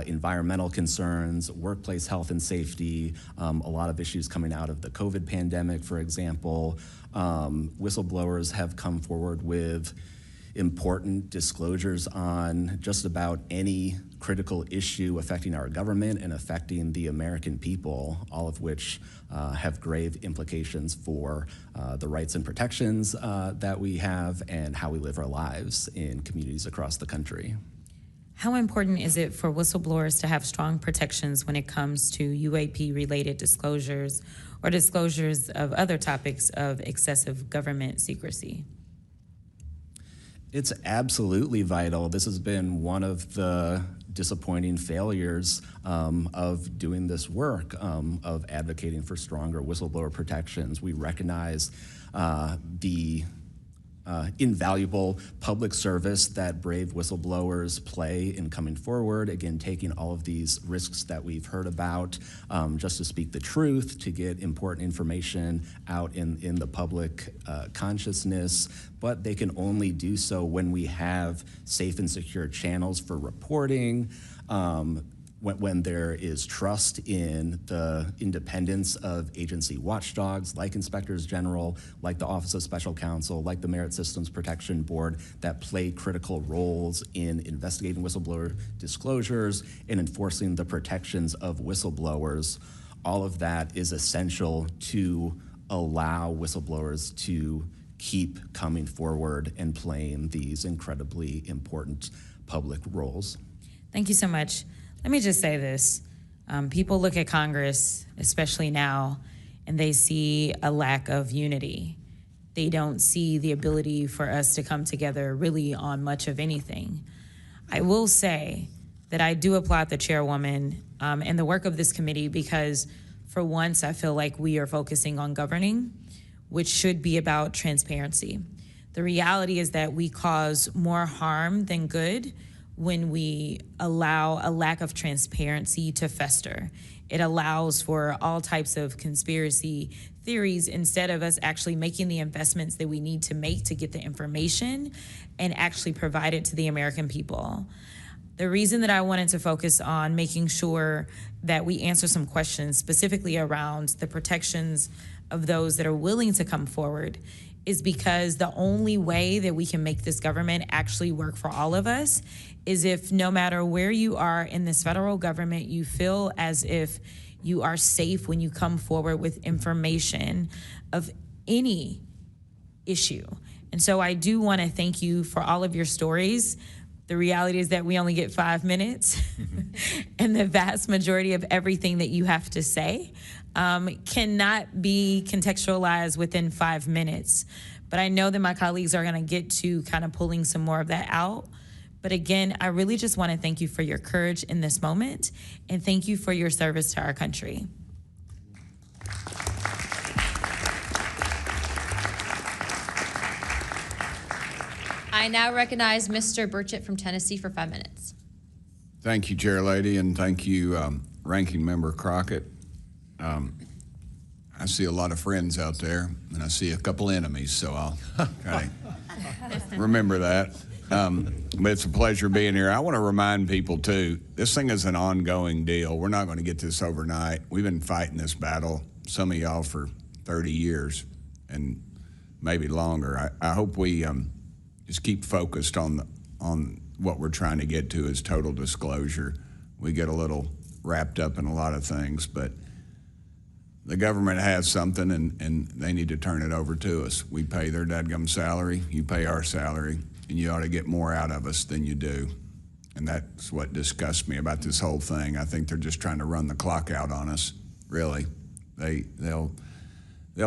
environmental concerns, workplace health and safety, a lot of issues coming out of the COVID pandemic, for example. Whistleblowers have come forward with important disclosures on just about any critical issue affecting our government and affecting the American people, all of which have grave implications for the rights and protections that we have and how we live our lives in communities across the country. How important is it for whistleblowers to have strong protections when it comes to UAP-related disclosures or disclosures of other topics of excessive government secrecy? It's absolutely vital. This has been one of the disappointing failures of doing this work, of advocating for stronger whistleblower protections. We recognize the invaluable public service that brave whistleblowers play in coming forward, again, taking all of these risks that we've heard about just to speak the truth, to get important information out in the public consciousness, but they can only do so when we have safe and secure channels for reporting, when there is trust in the independence of agency watchdogs like inspectors general, like the Office of Special Counsel, like the Merit Systems Protection Board that play critical roles in investigating whistleblower disclosures and enforcing the protections of whistleblowers. All of that is essential to allow whistleblowers to keep coming forward and playing these incredibly important public roles. Thank you so much. Let me just say this. People look at Congress, especially now, and they see a lack of unity. They don't see the ability for us to come together really on much of anything. I will say that I do applaud the chairwoman and the work of this committee because for once I feel like we are focusing on governing, which should be about transparency. The reality is that we cause more harm than good when we allow a lack of transparency to fester. It allows for all types of conspiracy theories instead of us actually making the investments that we need to make to get the information and actually provide it to the American people. The reason that I wanted to focus on making sure that we answer some questions specifically around the protections of those that are willing to come forward is because the only way that we can make this government actually work for all of us is if no matter where you are in this federal government, you feel as if you are safe when you come forward with information of any issue. And so I do want to thank you for all of your stories. The reality is that we only get 5 minutes and the vast majority of everything that you have to say cannot be contextualized within 5 minutes. But I know that my colleagues are going to get to kind of pulling some more of that out. But again, I really just want to thank you for your courage in this moment and thank you for your service to our country. I now recognize Mr. Burchett from Tennessee for 5 minutes. Thank you, Chair Lady, and thank you, Ranking Member Crockett. I see a lot of friends out there, and I see a couple enemies, so I'll kind of remember that. But it's a pleasure being here. I want to remind people, too, this thing is an ongoing deal. We're not going to get this overnight. We've been fighting this battle, some of y'all, for 30 years and maybe longer. I hope we just keep focused on what we're trying to get to is total disclosure. We get a little wrapped up in a lot of things, but the government has something and they need to turn it over to us. We pay their dadgum salary, you pay our salary, and you ought to get more out of us than you do. And that's what disgusts me about this whole thing. I think they're just trying to run the clock out on us, really. They'll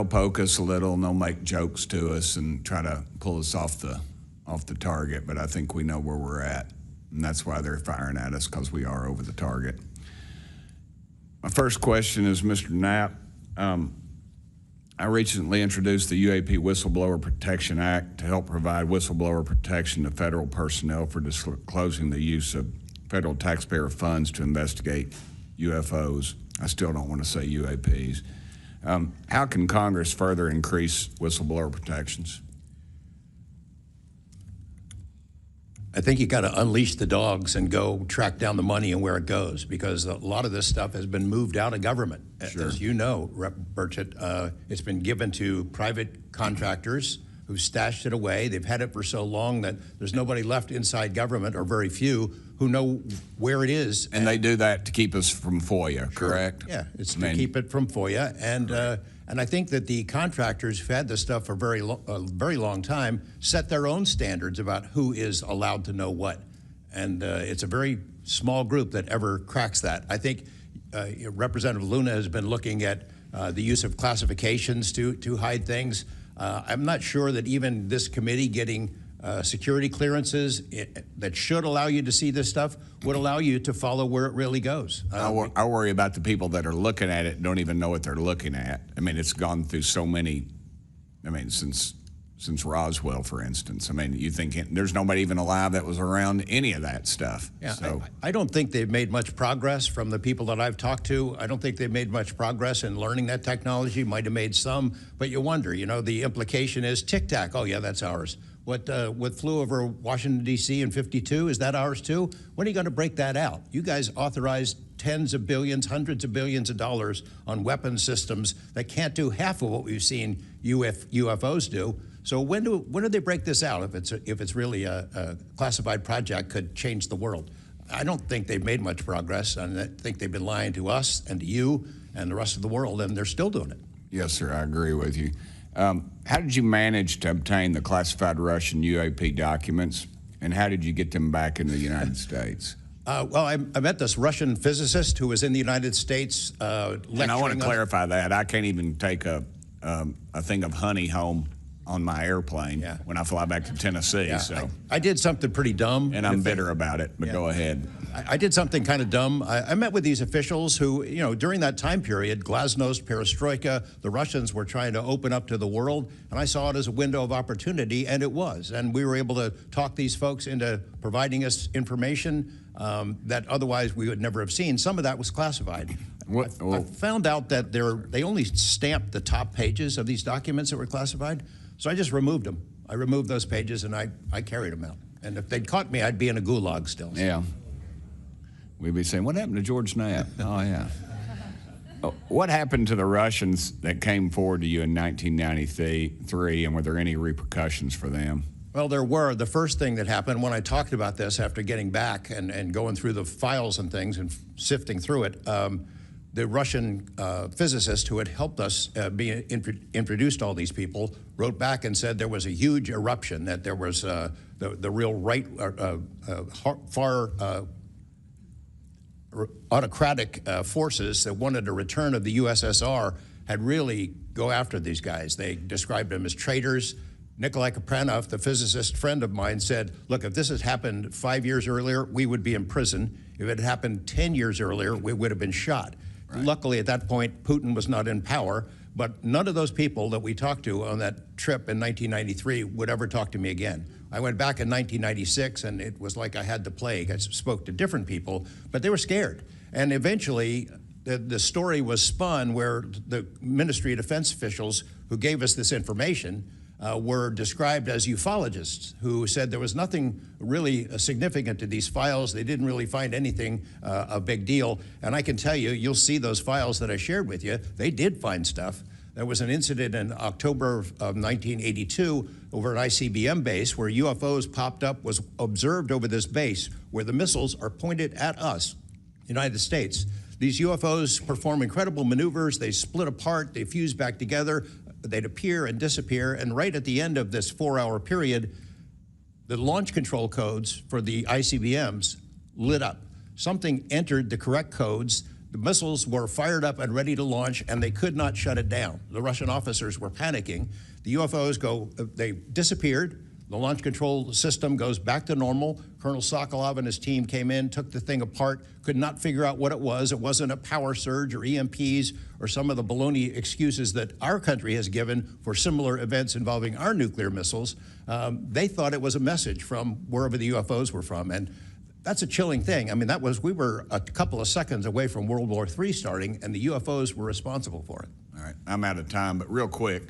poke us a little and they'll make jokes to us and try to pull us off the target, but I think we know where we're at. And that's why they're firing at us, because we are over the target. My first question is Mr. Knapp. I recently introduced the UAP Whistleblower Protection Act to help provide whistleblower protection to federal personnel for disclosing the use of federal taxpayer funds to investigate UFOs. I still don't want to say UAPs. How can Congress further increase whistleblower protections? I think you got to unleash the dogs and go track down the money and where it goes, because a lot of this stuff has been moved out of government. Sure. As you know, Rep. Burchett, it's been given to private contractors who stashed it away. They've had it for so long that there's nobody left inside government, or very few, who know where it is. And they do that to keep us from FOIA, correct? Yeah, it's to keep it from FOIA. And I think that the contractors who've had this stuff for a very long time set their own standards about who is allowed to know what. And it's a very small group that ever cracks that. I think Representative Luna has been looking at the use of classifications to hide things. I'm not sure that even this committee getting security clearances that should allow you to see this stuff would allow you to follow where it really goes. I worry about the people that are looking at it and don't even know what they're looking at. I mean, it's gone through so many, I mean, since Roswell, for instance. I mean, you think there's nobody even alive that was around any of that stuff. Yeah, so. I don't think they've made much progress from the people that I've talked to. I don't think they've made much progress in learning that technology. Might have made some, but you wonder, you know, the implication is tic-tac. Oh, yeah, that's ours. What flew over Washington, D.C. in '52, is that ours too? When are you going to break that out? You guys authorized tens of billions, hundreds of billions of dollars on weapon systems that can't do half of what we've seen UFOs do. So when do they break this out? If it's really a classified project, could change the world. I don't think they've made much progress, and I think they've been lying to us and to you and the rest of the world, and they're still doing it. Yes, sir, I agree with you. How did you manage to obtain the classified Russian UAP documents, and how did you get them back in the United States? Well, I met this Russian physicist who was in the United States lecturing. And I want to clarify that. I can't even take a thing of honey home on my airplane when I fly back to Tennessee. Yeah, so I did something pretty dumb. And I'm bitter about it, but go ahead. I did something kind of dumb. I met with these officials who, you know, during that time period, glasnost, perestroika, the Russians were trying to open up to the world, and I saw it as a window of opportunity, and it was. And we were able to talk these folks into providing us information that otherwise we would never have seen. Some of that was classified. I found out that they only stamped the top pages of these documents that were classified, so I just removed them. I removed those pages, and I carried them out. And if they'd caught me, I'd be in a gulag still. Yeah. We'd be saying, what happened to George Knapp? Oh, yeah. What happened to the Russians that came forward to you in 1993, and were there any repercussions for them? Well, there were. The first thing that happened when I talked about this after getting back and going through the files and things and sifting through it, the Russian physicist who had helped us introduced all these people wrote back and said there was a huge eruption, that there was the real right, far autocratic forces that wanted a return of the USSR had really go after these guys. They described them as traitors. Nikolai Kapranov, the physicist friend of mine, said, look, if this had happened 5 years earlier, we would be in prison. If it had happened 10 years earlier, we would have been shot. Right. Luckily, at that point, Putin was not in power, but none of those people that we talked to on that trip in 1993 would ever talk to me again. I went back in 1996, and it was like I had the plague. I spoke to different people, but they were scared. And eventually, the story was spun where the Ministry of Defense officials who gave us this information were described as ufologists who said there was nothing really significant to these files. They didn't really find anything a big deal. And I can tell you, you'll see those files that I shared with you, they did find stuff. There was an incident in October of 1982 over at ICBM base where UFOs popped up, was observed over this base where the missiles are pointed at us, United States. These UFOs perform incredible maneuvers. They split apart, they fuse back together. They'd appear and disappear, and right at the end of this 4-hour period, the launch control codes for the ICBMs lit up. Something entered the correct codes, the missiles were fired up and ready to launch, and they could not shut it down. The Russian officers were panicking. The UFOs they disappeared. The launch control system goes back to normal. Colonel Sokolov and his team came in, took the thing apart, could not figure out what it was. It wasn't a power surge or EMPs or some of the baloney excuses that our country has given for similar events involving our nuclear missiles. They thought it was a message from wherever the UFOs were from. And that's a chilling thing. I mean, we were a couple of seconds away from World War III starting, and the UFOs were responsible for it. All right, I'm out of time, but real quick,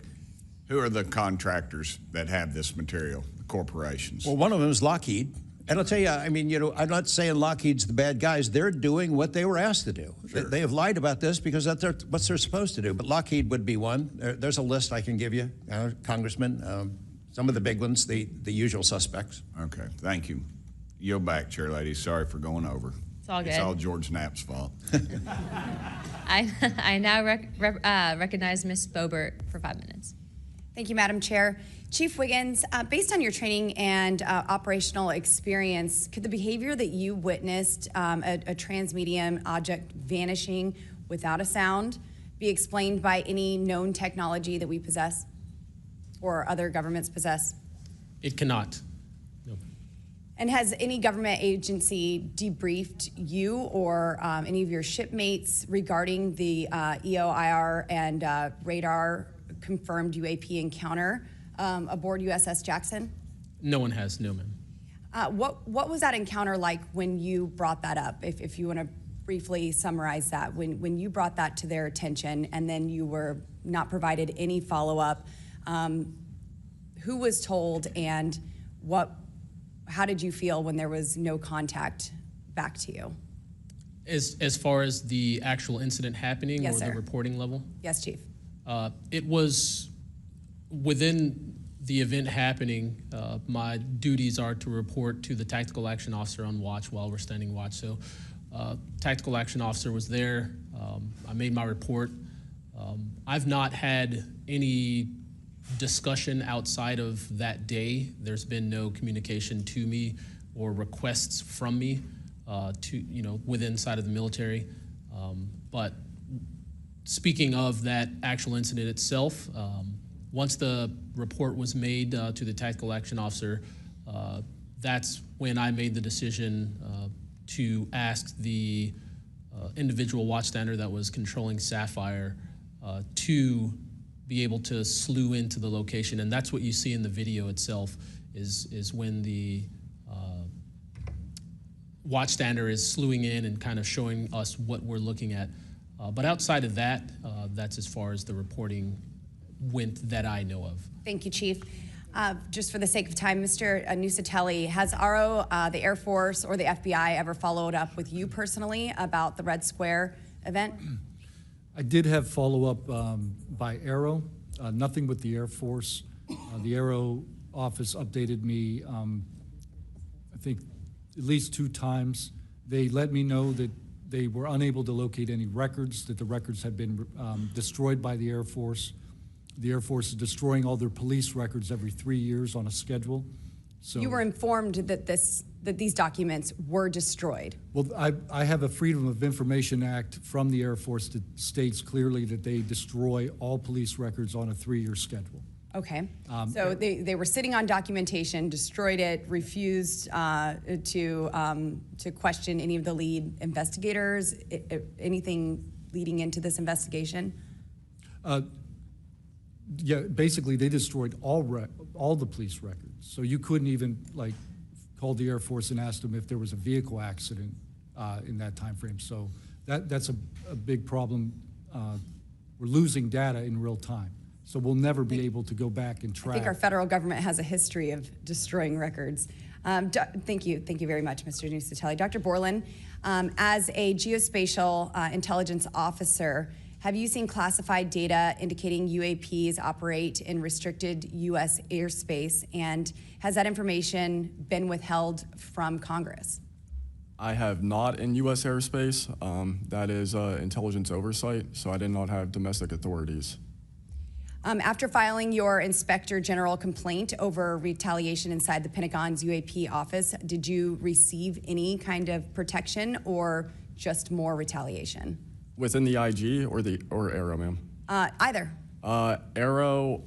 who are the contractors that have this material, the corporations? Well, one of them is Lockheed. And I'll tell you, I mean, I'm not saying Lockheed's the bad guys. They're doing what they were asked to do. Sure. They have lied about this because that's what they're supposed to do. But Lockheed would be one. There's a list I can give you, Congressman. Some of the big ones, the usual suspects. Okay, thank you. Yield back, Chair Lady. Sorry for going over. It's all good. It's all George Knapp's fault. I now recognize Ms. Boebert for 5 minutes. Thank you, Madam Chair. Chief Wiggins, based on your training and operational experience, could the behavior that you witnessed, a transmedium object vanishing without a sound, be explained by any known technology that we possess or other governments possess? It cannot. No. And has any government agency debriefed you or any of your shipmates regarding the EOIR and radar confirmed UAP encounter aboard USS Jackson? No one has, no, ma'am. What was that encounter like when you brought that up? If you want to briefly summarize that, when you brought that to their attention and then you were not provided any follow-up, who was told and how did you feel when there was no contact back to you? As far as the actual incident happening, yes, or sir. the reporting level? Yes, Chief. It was within the event happening. My duties are to report to the tactical action officer on watch while we're standing watch. So tactical action officer was there. I made my report. I've not had any discussion outside of that day. There's been no communication to me or requests from me within side of the military. But speaking of that actual incident itself, once the report was made to the tactical action officer, that's when I made the decision to ask the individual watchstander that was controlling Sapphire to be able to slew into the location. And that's what you see in the video itself, is when the watchstander is slewing in and kind of showing us what we're looking at. But outside of that, that's as far as the reporting went that I know of. Thank you, Chief. Just for the sake of time, Mr. Nuccetelli, has AARO, the Air Force, or the FBI ever followed up with you personally about the Red Square event? I did have follow-up by AARO, nothing with the Air Force. The AARO office updated me, I think, at least 2 times. They let me know that they were unable to locate any records, that the records had been destroyed by the Air Force. The Air Force is destroying all their police records every 3 years on a schedule. So you were informed that these documents were destroyed. Well, I have a Freedom of Information Act from the Air Force that states clearly that they destroy all police records on a 3-year schedule. Okay. So they were sitting on documentation, destroyed it, refused to question any of the lead investigators, anything leading into this investigation? Yeah, basically they destroyed all the police records. So you couldn't even call the Air Force and ask them if there was a vehicle accident in that time frame. So that's a big problem. We're losing data in real time. So we'll never be able to go back and track. I think our federal government has a history of destroying records. Thank you very much, Mr. Nuccetelli. Dr. Borland, as a geospatial intelligence officer, have you seen classified data indicating UAPs operate in restricted U.S. airspace, and has that information been withheld from Congress? I have not in U.S. airspace. That is intelligence oversight, so I did not have domestic authorities. After filing your Inspector General complaint over retaliation inside the Pentagon's UAP office, did you receive any kind of protection or just more retaliation? Within the IG or AARO, ma'am? Either. AARO,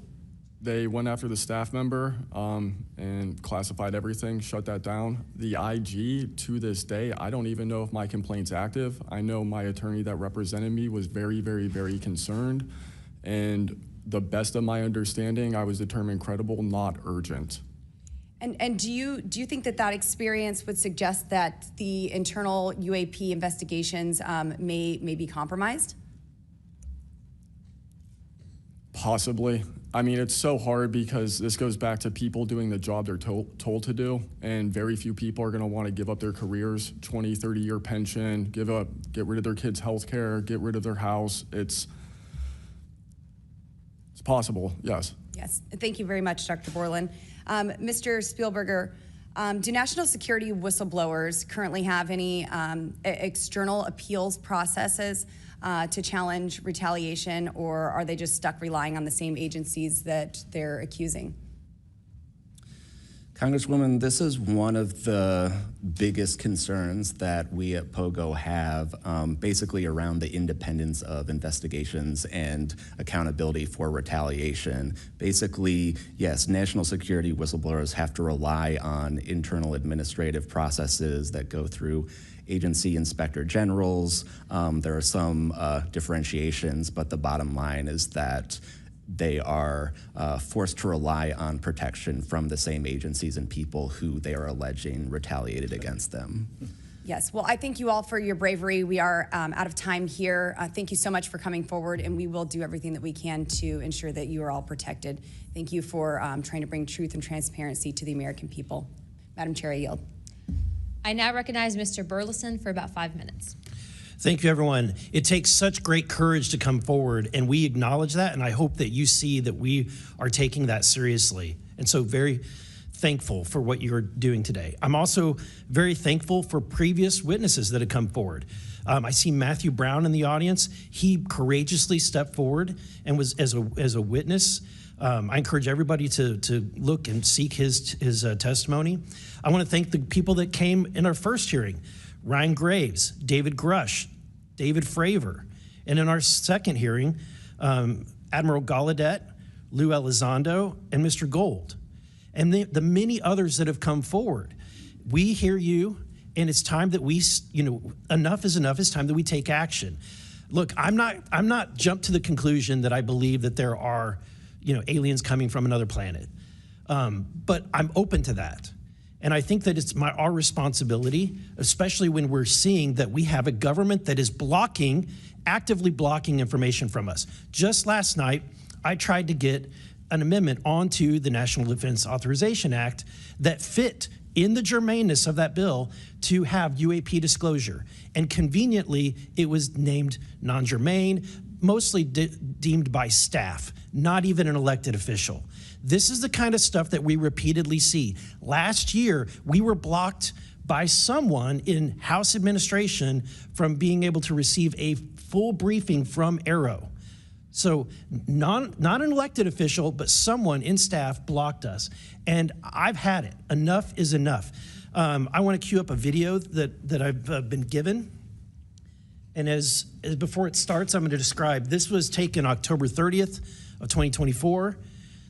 they went after the staff member and classified everything, shut that down. The IG, to this day, I don't even know if my complaint's active. I know my attorney that represented me was very, very, very concerned. And the best of my understanding, I was determined credible, not urgent. And do you think that experience would suggest that the internal UAP investigations may be compromised? Possibly. I mean, it's so hard because this goes back to people doing the job they're told to do, and very few people are going to want to give up their careers, 20, 30-year pension, get rid of their kids' health care, get rid of their house. It's possible, yes. Yes, thank you very much, Dr. Borland. Mr. Spielberger, do national security whistleblowers currently have any external appeals processes to challenge retaliation, or are they just stuck relying on the same agencies that they're accusing? Congresswoman, this is one of the biggest concerns that we at POGO have, basically around the independence of investigations and accountability for retaliation. Basically, yes, national security whistleblowers have to rely on internal administrative processes that go through agency inspector generals. There are some differentiations, but the bottom line is that they are forced to rely on protection from the same agencies and people who they are alleging retaliated against them. Yes, well, I thank you all for your bravery. We are out of time here. Thank you so much for coming forward, and we will do everything that we can to ensure that you are all protected. Thank you for trying to bring truth and transparency to the American people. Madam Chair, I yield. I now recognize Mr. Burleson for about 5 minutes. Thank you, everyone. It takes such great courage to come forward, and we acknowledge that, and I hope that you see that we are taking that seriously. And so very thankful for what you're doing today. I'm also very thankful for previous witnesses that have come forward. I see Matthew Brown in the audience. He courageously stepped forward and was as a witness. I encourage everybody to look and seek his testimony. I want to thank the people that came in our first hearing: Ryan Graves, David Grush, David Fravor. And in our second hearing, Admiral Gallaudet, Lou Elizondo, and Mr. Gold. And the many others that have come forward. We hear you, and it's time that we, enough is enough. It's time that we take action. Look, I'm not jumped to the conclusion that I believe that there are, aliens coming from another planet. But I'm open to that. And I think that it's our responsibility, especially when we're seeing that we have a government that is actively blocking information from us. Just last night, I tried to get an amendment onto the National Defense Authorization Act that fit in the germaneness of that bill to have UAP disclosure. And conveniently, it was named non-germane, mostly deemed by staff, not even an elected official. This is the kind of stuff that we repeatedly see. Last year, we were blocked by someone in House administration from being able to receive a full briefing from AARO. So not an elected official, but someone in staff blocked us. And I've had it. Enough is enough. I want to cue up a video that I've been given. And as before it starts, I'm going to describe. This was taken October 30th of 2024.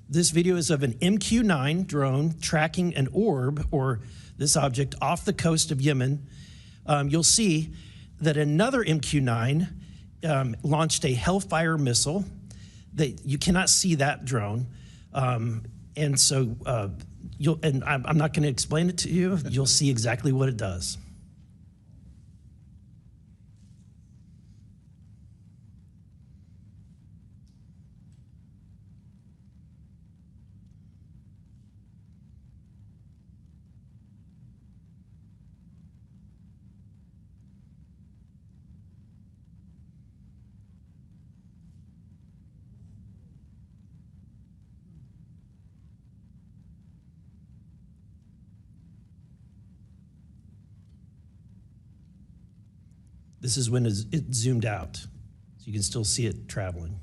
This video is of an MQ-9 drone tracking an orb, or this object, off the coast of Yemen. You'll see that another MQ-9 launched a Hellfire missile. You cannot see that drone. And so I'm not going to explain it to you. You'll see exactly what it does. This is when it zoomed out, so you can still see it traveling.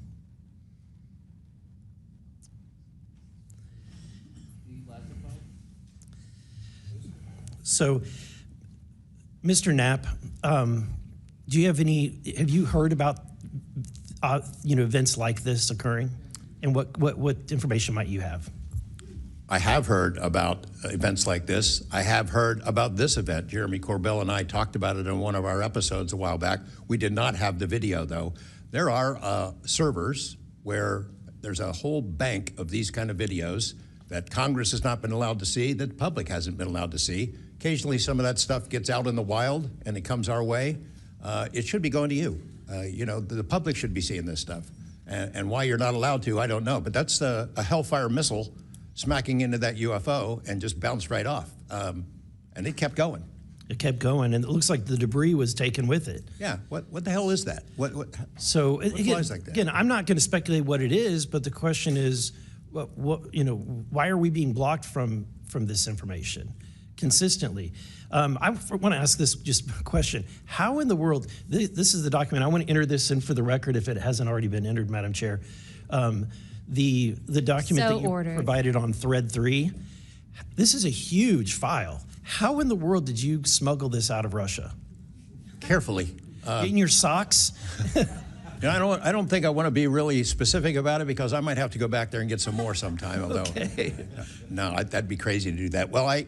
So, Mr. Knapp, have you heard about events like this occurring? And what information might you have? I have heard about events like this. I have heard about this event. Jeremy Corbell and I talked about it in one of our episodes a while back. We did not have the video, though. There are servers where there's a whole bank of these kind of videos that Congress has not been allowed to see, that the public hasn't been allowed to see. Occasionally, some of that stuff gets out in the wild, and it comes our way. It should be going to you. The public should be seeing this stuff. And why you're not allowed to, I don't know. But that's a Hellfire missile smacking into that UFO and just bounced right off. And it kept going. It kept going, and it looks like the debris was taken with it. Yeah, what the hell is that? What flies like that? Again, I'm not going to speculate what it is, but the question is, why are we being blocked from this information consistently? I want to ask this just question. How in the world, this is the document, I want to enter this in for the record if it hasn't already been entered, Madam Chair. The document that you provided on thread 3, this is a huge file. How in the world did you smuggle this out of Russia? Carefully. In your socks? I don't think I want to be really specific about it because I might have to go back there and get some more sometime. Although, no, that'd be crazy to do that. Well, I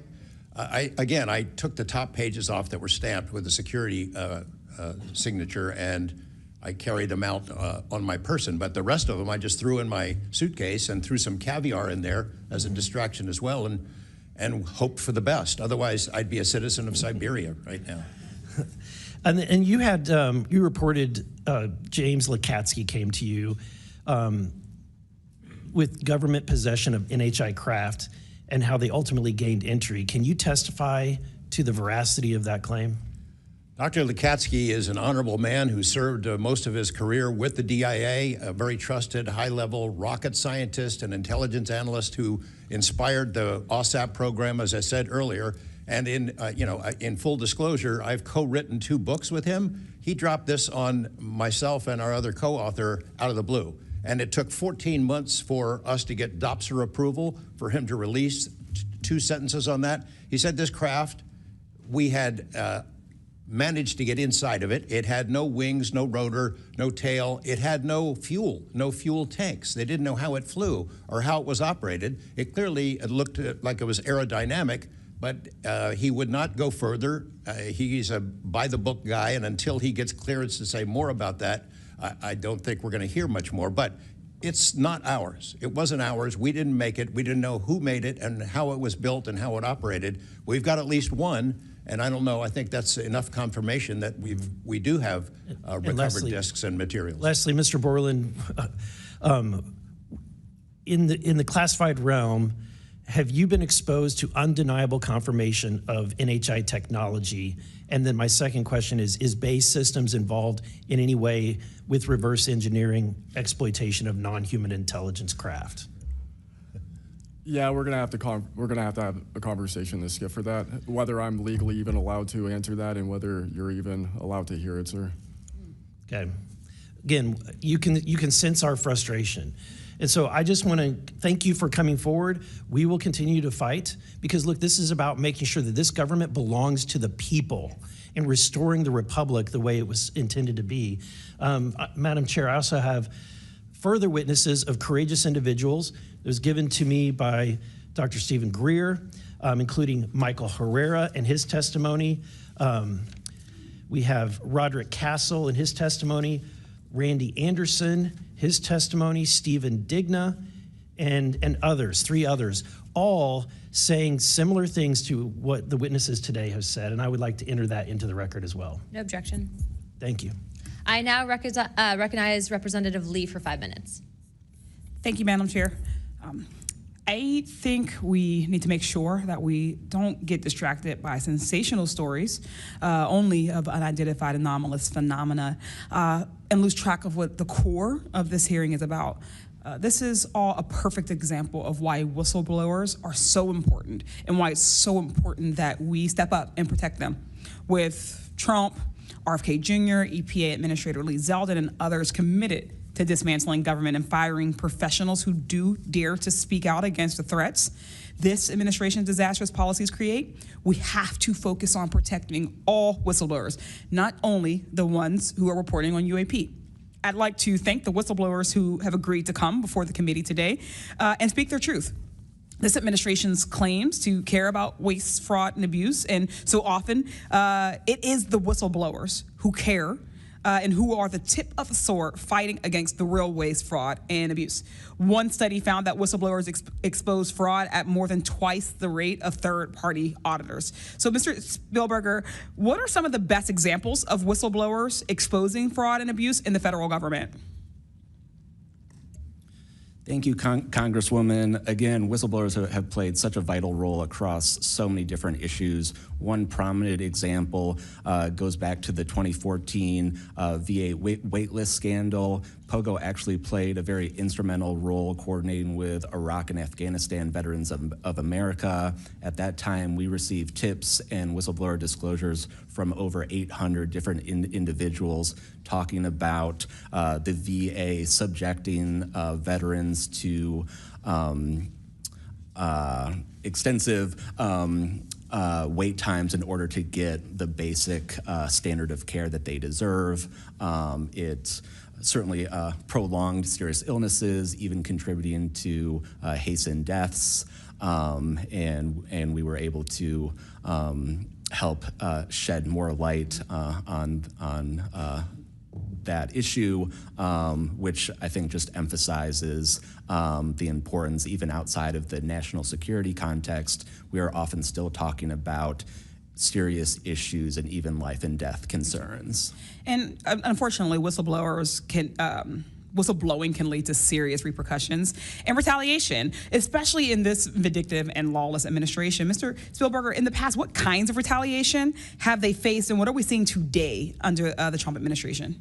took the top pages off that were stamped with the security signature, and I carried them out on my person. But the rest of them I just threw in my suitcase and threw some caviar in there as a distraction as well, and hoped for the best. Otherwise, I'd be a citizen of Siberia right now. And you had you reported James Lakatsky came to you with government possession of NHI craft and how they ultimately gained entry. Can you testify to the veracity of that claim? Dr. Lakatsky is an honorable man who served most of his career with the DIA, a very trusted, high-level rocket scientist and intelligence analyst who inspired the OSAP program, as I said earlier. And in full disclosure, I've co-written 2 books with him. He dropped this on myself and our other co-author out of the blue. And it took 14 months for us to get DOPSR approval for him to release 2 sentences on that. He said this craft, we had managed to get inside of it. It had no wings, no rotor, no tail. It had no fuel tanks. They didn't know how it flew or how it was operated. It clearly looked like it was aerodynamic, but he would not go further. He's a by-the-book guy, and until he gets clearance to say more about that, I don't think we're going to hear much more. But it's not ours. It wasn't ours. We didn't make it. We didn't know who made it and how it was built and how it operated. We've got at least one. And I don't know, I think that's enough confirmation that we do have recovered discs and materials. Lastly, Mr. Borland, in the classified realm, have you been exposed to undeniable confirmation of NHI technology? And then my second question is Base Systems involved in any way with reverse engineering exploitation of non-human intelligence craft? Yeah, we're gonna have to have a conversation this Skip for that. Whether I'm legally even allowed to answer that, and whether you're even allowed to hear it, sir. Okay. Again, you can sense our frustration, and so I just want to thank you for coming forward. We will continue to fight because look, this is about making sure that this government belongs to the people and restoring the republic the way it was intended to be. Madam Chair, I also have further witnesses of courageous individuals. It was given to me by Dr. Stephen Greer, including Michael Herrera and his testimony. We have Roderick Castle and his testimony, Randy Anderson, his testimony, Stephen Digna, and others, 3 others, all saying similar things to what the witnesses today have said, and I would like to enter that into the record as well. No objection. Thank you. I now recognize Representative Lee for 5 minutes. Thank you, Madam Chair. I think we need to make sure that we don't get distracted by sensational stories only of unidentified anomalous phenomena and lose track of what the core of this hearing is about. This is all a perfect example of why whistleblowers are so important and why it's so important that we step up and protect them. With Trump, RFK Jr., EPA Administrator Lee Zeldin, and others committed to dismantling government and firing professionals who do dare to speak out against the threats this administration's disastrous policies create, we have to focus on protecting all whistleblowers, not only the ones who are reporting on UAP. I'd like to thank the whistleblowers who have agreed to come before the committee today and speak their truth. This administration's claims to care about waste, fraud, and abuse, and so often it is the whistleblowers who care and who are the tip of the sword fighting against the real waste, fraud, and abuse. One study found that whistleblowers expose fraud at more than twice the rate of third-party auditors. So, Mr. Spielberger, what are some of the best examples of whistleblowers exposing fraud and abuse in the federal government? Thank you, Congresswoman. Again, whistleblowers have played such a vital role across so many different issues. One prominent example goes back to the 2014 VA waitlist scandal. POGO actually played a very instrumental role coordinating with Iraq and Afghanistan Veterans of America. At that time, we received tips and whistleblower disclosures from over 800 different individuals talking about the VA subjecting veterans to extensive wait times in order to get the basic standard of care that they deserve. It's certainly prolonged serious illnesses, even contributing to hastened deaths, and we were able to help shed more light on that issue, which I think just emphasizes the importance, even outside of the national security context. We are often still talking about serious issues and even life and death concerns. And unfortunately, whistleblowing can lead to serious repercussions and retaliation, especially in this vindictive and lawless administration. Mr. Spielberger, in the past, what kinds of retaliation have they faced, and what are we seeing today under the Trump administration?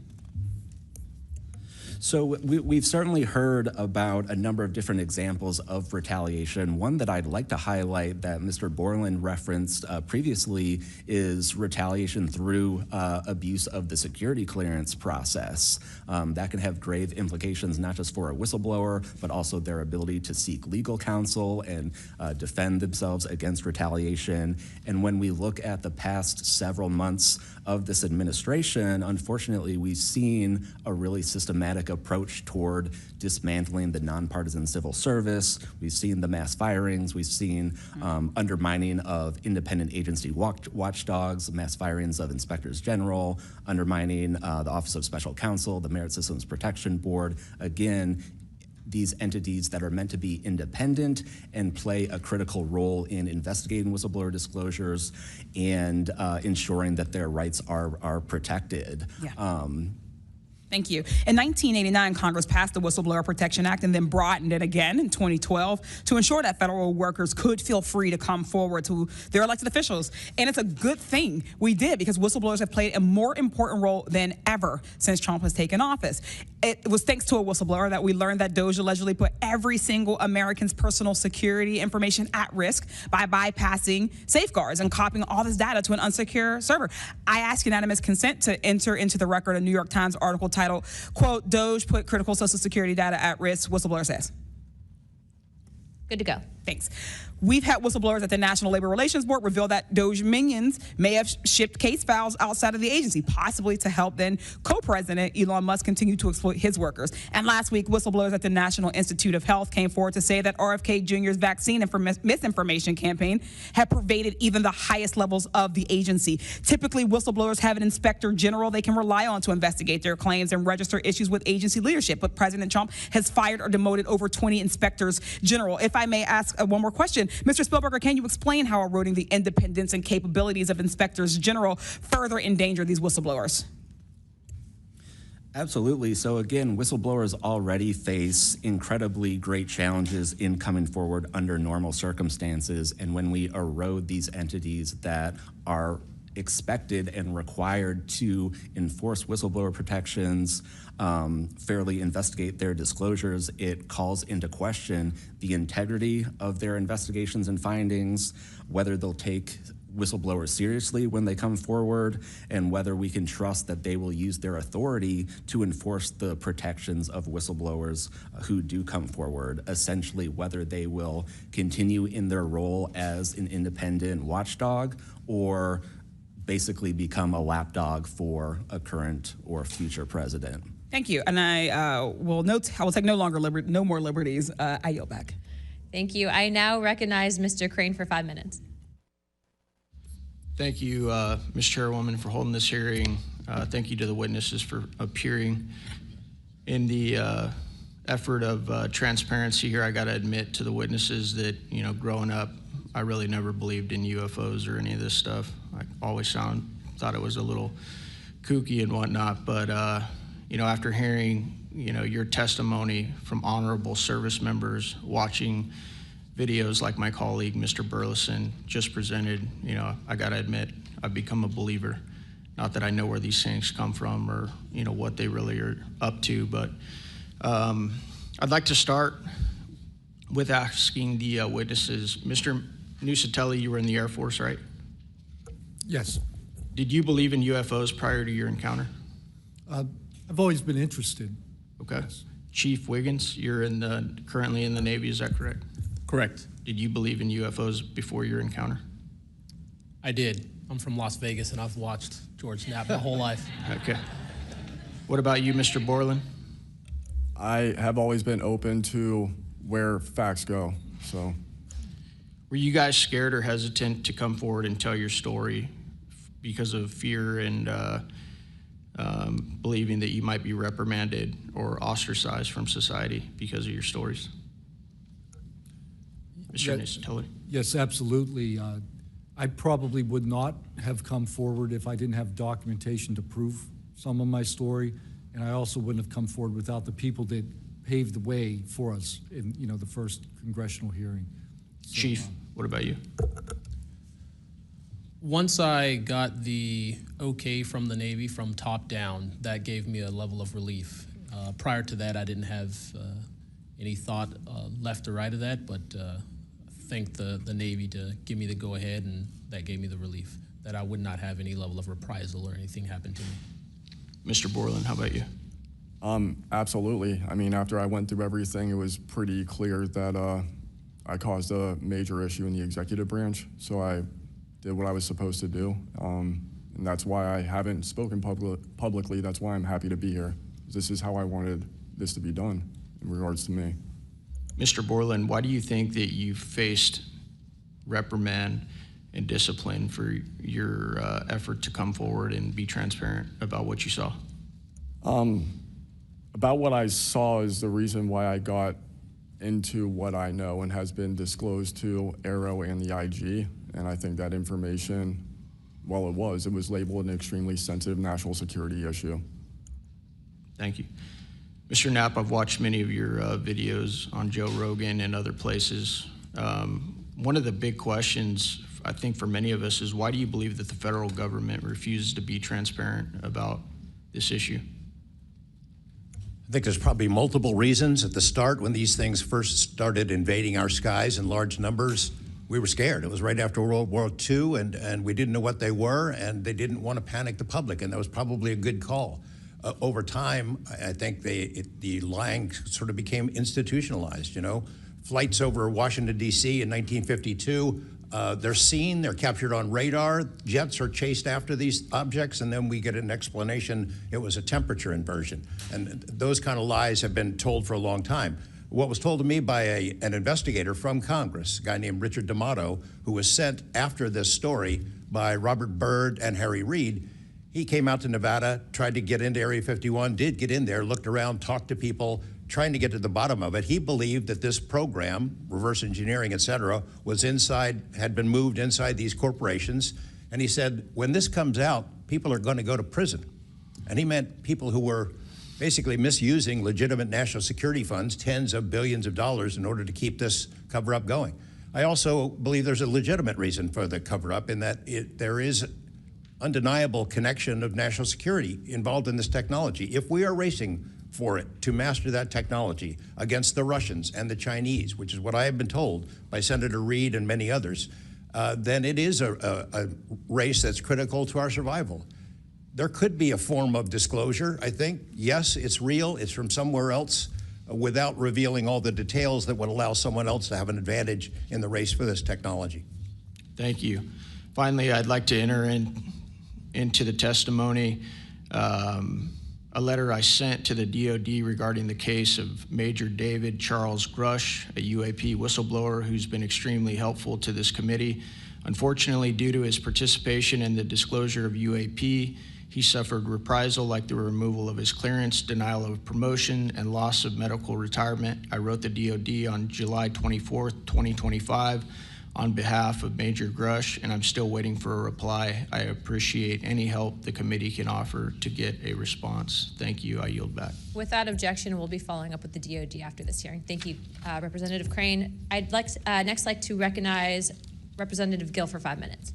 So we've certainly heard about a number of different examples of retaliation. One that I'd like to highlight that Mr. Borland referenced previously is retaliation through abuse of the security clearance process. That can have grave implications not just for a whistleblower, but also their ability to seek legal counsel and defend themselves against retaliation. And when we look at the past several months of this administration, unfortunately, we've seen a really systematic approach toward dismantling the nonpartisan civil service. We've seen the mass firings. We've seen undermining of independent agency watchdogs, mass firings of inspectors general, undermining the Office of Special Counsel, the Merit Systems Protection Board. Again, these entities that are meant to be independent and play a critical role in investigating whistleblower disclosures and ensuring that their rights are protected. Yeah. Thank you. In 1989, Congress passed the Whistleblower Protection Act and then broadened it again in 2012 to ensure that federal workers could feel free to come forward to their elected officials. And it's a good thing we did, because whistleblowers have played a more important role than ever since Trump has taken office. It was thanks to a whistleblower that we learned that DOJ allegedly put every single American's personal security information at risk by bypassing safeguards and copying all this data to an unsecure server. I ask unanimous consent to enter into the record a New York Times article titled, quote, "DOJ put critical Social Security data at risk," whistleblower says. Good to go. Thanks. We've had whistleblowers at the National Labor Relations Board reveal that DOJ minions may have shipped case files outside of the agency, possibly to help then co-president Elon Musk continue to exploit his workers. And last week, whistleblowers at the National Institute of Health came forward to say that RFK Jr.'s vaccine misinformation campaign had pervaded even the highest levels of the agency. Typically, whistleblowers have an inspector general they can rely on to investigate their claims and register issues with agency leadership. But President Trump has fired or demoted over 20 inspectors general. If I may ask one more question, Mr. Spielberger, can you explain how eroding the independence and capabilities of inspectors general further endanger these whistleblowers? Absolutely. So again, whistleblowers already face incredibly great challenges in coming forward under normal circumstances. And when we erode these entities that are expected and required to enforce whistleblower protections, fairly investigate their disclosures, it calls into question the integrity of their investigations and findings, whether they'll take whistleblowers seriously when they come forward, and whether we can trust that they will use their authority to enforce the protections of whistleblowers who do come forward, essentially whether they will continue in their role as an independent watchdog or basically become a lapdog for a current or future president. Thank you. And I will take no more liberties. I yield back. Thank you. I now recognize Mr. Crane for 5 minutes. Thank you, Ms. Chairwoman, for holding this hearing. Thank you to the witnesses for appearing. In the effort of transparency here, I got to admit to the witnesses that, growing up, I really never believed in UFOs or any of this stuff. I always thought it was a little kooky and whatnot, but after hearing your testimony from honorable service members watching videos like my colleague, Mr. Burleson, just presented. I gotta admit, I've become a believer. Not that I know where these things come from or, what they really are up to, but I'd like to start with asking the witnesses. Mr. Nuccetelli, you were in the Air Force, right? Yes. Did you believe in UFOs prior to your encounter? I've always been interested. Okay. Yes. Chief Wiggins, you're currently in the Navy, is that correct? Correct. Did you believe in UFOs before your encounter? I did. I'm from Las Vegas, and I've watched George Knapp my whole life. Okay. What about you, Mr. Borland? I have always been open to where facts go, so. Were you guys scared or hesitant to come forward and tell your story because of fear and believing that you might be reprimanded or ostracized from society because of your stories? Mr. Nuccetelli? Yes, absolutely. I probably would not have come forward if I didn't have documentation to prove some of my story, and I also wouldn't have come forward without the people that paved the way for us in the first congressional hearing. So, Chief, what about you? Once I got the okay from the Navy from top down, that gave me a level of relief. Prior to that, I didn't have any thought left or right of that, but thank the Navy to give me the go-ahead, and that gave me the relief that I would not have any level of reprisal or anything happen to me. Mr. Borland, how about you? Absolutely. I mean, after I went through everything, it was pretty clear that I caused a major issue in the executive branch, so I did what I was supposed to do, and that's why I haven't spoken publicly. That's why I'm happy to be here. This is how I wanted this to be done in regards to me. Mr. Borland, why do you think that you faced reprimand and discipline for your effort to come forward and be transparent about what you saw? About what I saw is the reason why I got into what I know and has been disclosed to AARO and the IG. And I think that information, well, it was labeled an extremely sensitive national security issue. Thank you. Mr. Knapp, I've watched many of your videos on Joe Rogan and other places. One of the big questions, I think, for many of us is why do you believe that the federal government refuses to be transparent about this issue? I think there's probably multiple reasons. At the start, when these things first started invading our skies in large numbers, we were scared. It was right after World War II, and we didn't know what they were, and they didn't want to panic the public, and that was probably a good call. Over time, I think the lying sort of became institutionalized, Flights over Washington, D.C. in 1952, they're seen, they're captured on radar, jets are chased after these objects, and then we get an explanation it was a temperature inversion. And those kind of lies have been told for a long time. What was told to me by an investigator from Congress, a guy named Richard D'Amato, who was sent after this story by Robert Byrd and Harry Reid, he came out to Nevada, tried to get into Area 51, did get in there, looked around, talked to people, trying to get to the bottom of it. He believed that this program, reverse engineering, et cetera, was had been moved inside these corporations. And he said, when this comes out, people are going to go to prison. And he meant people who were basically misusing legitimate national security funds, tens of billions of dollars, in order to keep this cover-up going. I also believe there's a legitimate reason for the cover-up in that there is undeniable connection of national security involved in this technology. If we are racing for it to master that technology against the Russians and the Chinese, which is what I have been told by Senator Reid and many others, then it is a race that's critical to our survival. There could be a form of disclosure, I think. Yes, it's real, it's from somewhere else, without revealing all the details that would allow someone else to have an advantage in the race for this technology. Thank you. Finally, I'd like to enter into the testimony a letter I sent to the DoD regarding the case of Major David Charles Grush, a UAP whistleblower who's been extremely helpful to this committee. Unfortunately, due to his participation in the disclosure of UAP, he suffered reprisal like the removal of his clearance, denial of promotion, and loss of medical retirement. I wrote the DoD on July 24th, 2025, on behalf of Major Grush, and I'm still waiting for a reply. I appreciate any help the committee can offer to get a response. Thank you. I yield back. Without objection, we'll be following up with the DoD after this hearing. Thank you, Representative Crane. I'd next like to recognize Representative Gill for 5 minutes.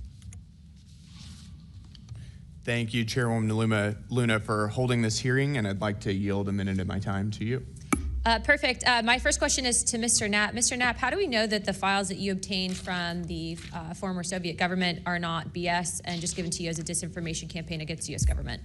Thank you, Chairwoman Luna, for holding this hearing, and I'd like to yield a minute of my time to you. Perfect. My first question is to Mr. Knapp. Mr. Knapp, how do we know that the files that you obtained from the former Soviet government are not BS and just given to you as a disinformation campaign against the U.S. government?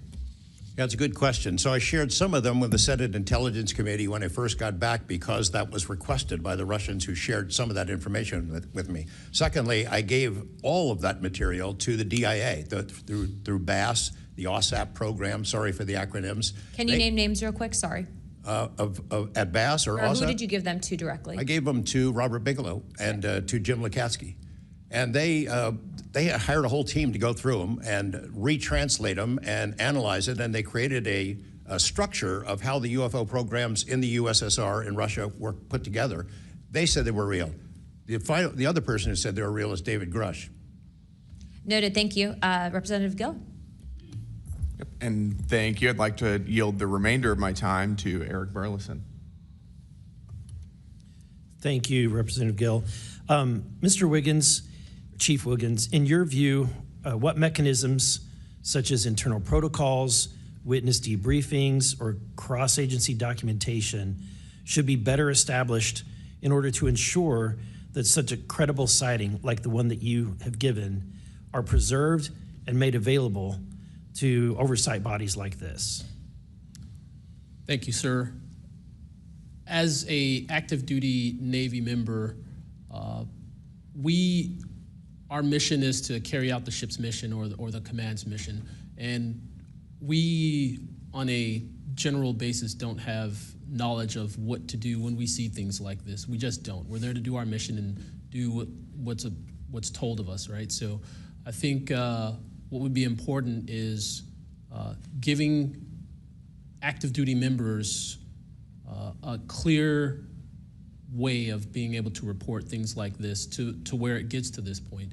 Yeah, it's a good question. So I shared some of them with the Senate Intelligence Committee when I first got back because that was requested by the Russians who shared some of that information with me. Secondly, I gave all of that material to the DIA through BASS, the OSAP program. Sorry for the acronyms. Can you name names real quick? Sorry. At BASS or OSAP? Who did you give them to directly? I gave them to Robert Bigelow and to Jim Lukatsky. And they hired a whole team to go through them and retranslate them and analyze it, and they created a structure of how the UFO programs in the USSR and Russia were put together. They said they were real. The other person who said they were real is David Grush. Noted. Thank you. Representative Gill. Yep. And thank you. I'd like to yield the remainder of my time to Eric Burleson. Thank you, Representative Gill. Mr. Wiggins, Chief Wiggins, in your view, what mechanisms, such as internal protocols, witness debriefings, or cross-agency documentation, should be better established in order to ensure that such a credible sighting like the one that you have given are preserved and made available to oversight bodies like this? Thank you, sir. As a active duty Navy member, our mission is to carry out the ship's mission or the command's mission. And we, on a general basis, don't have knowledge of what to do when we see things like this. We just don't. We're there to do our mission and do what's told of us, right? So I think what would be important is giving active duty members a clear way of being able to report things like this to where it gets to this point.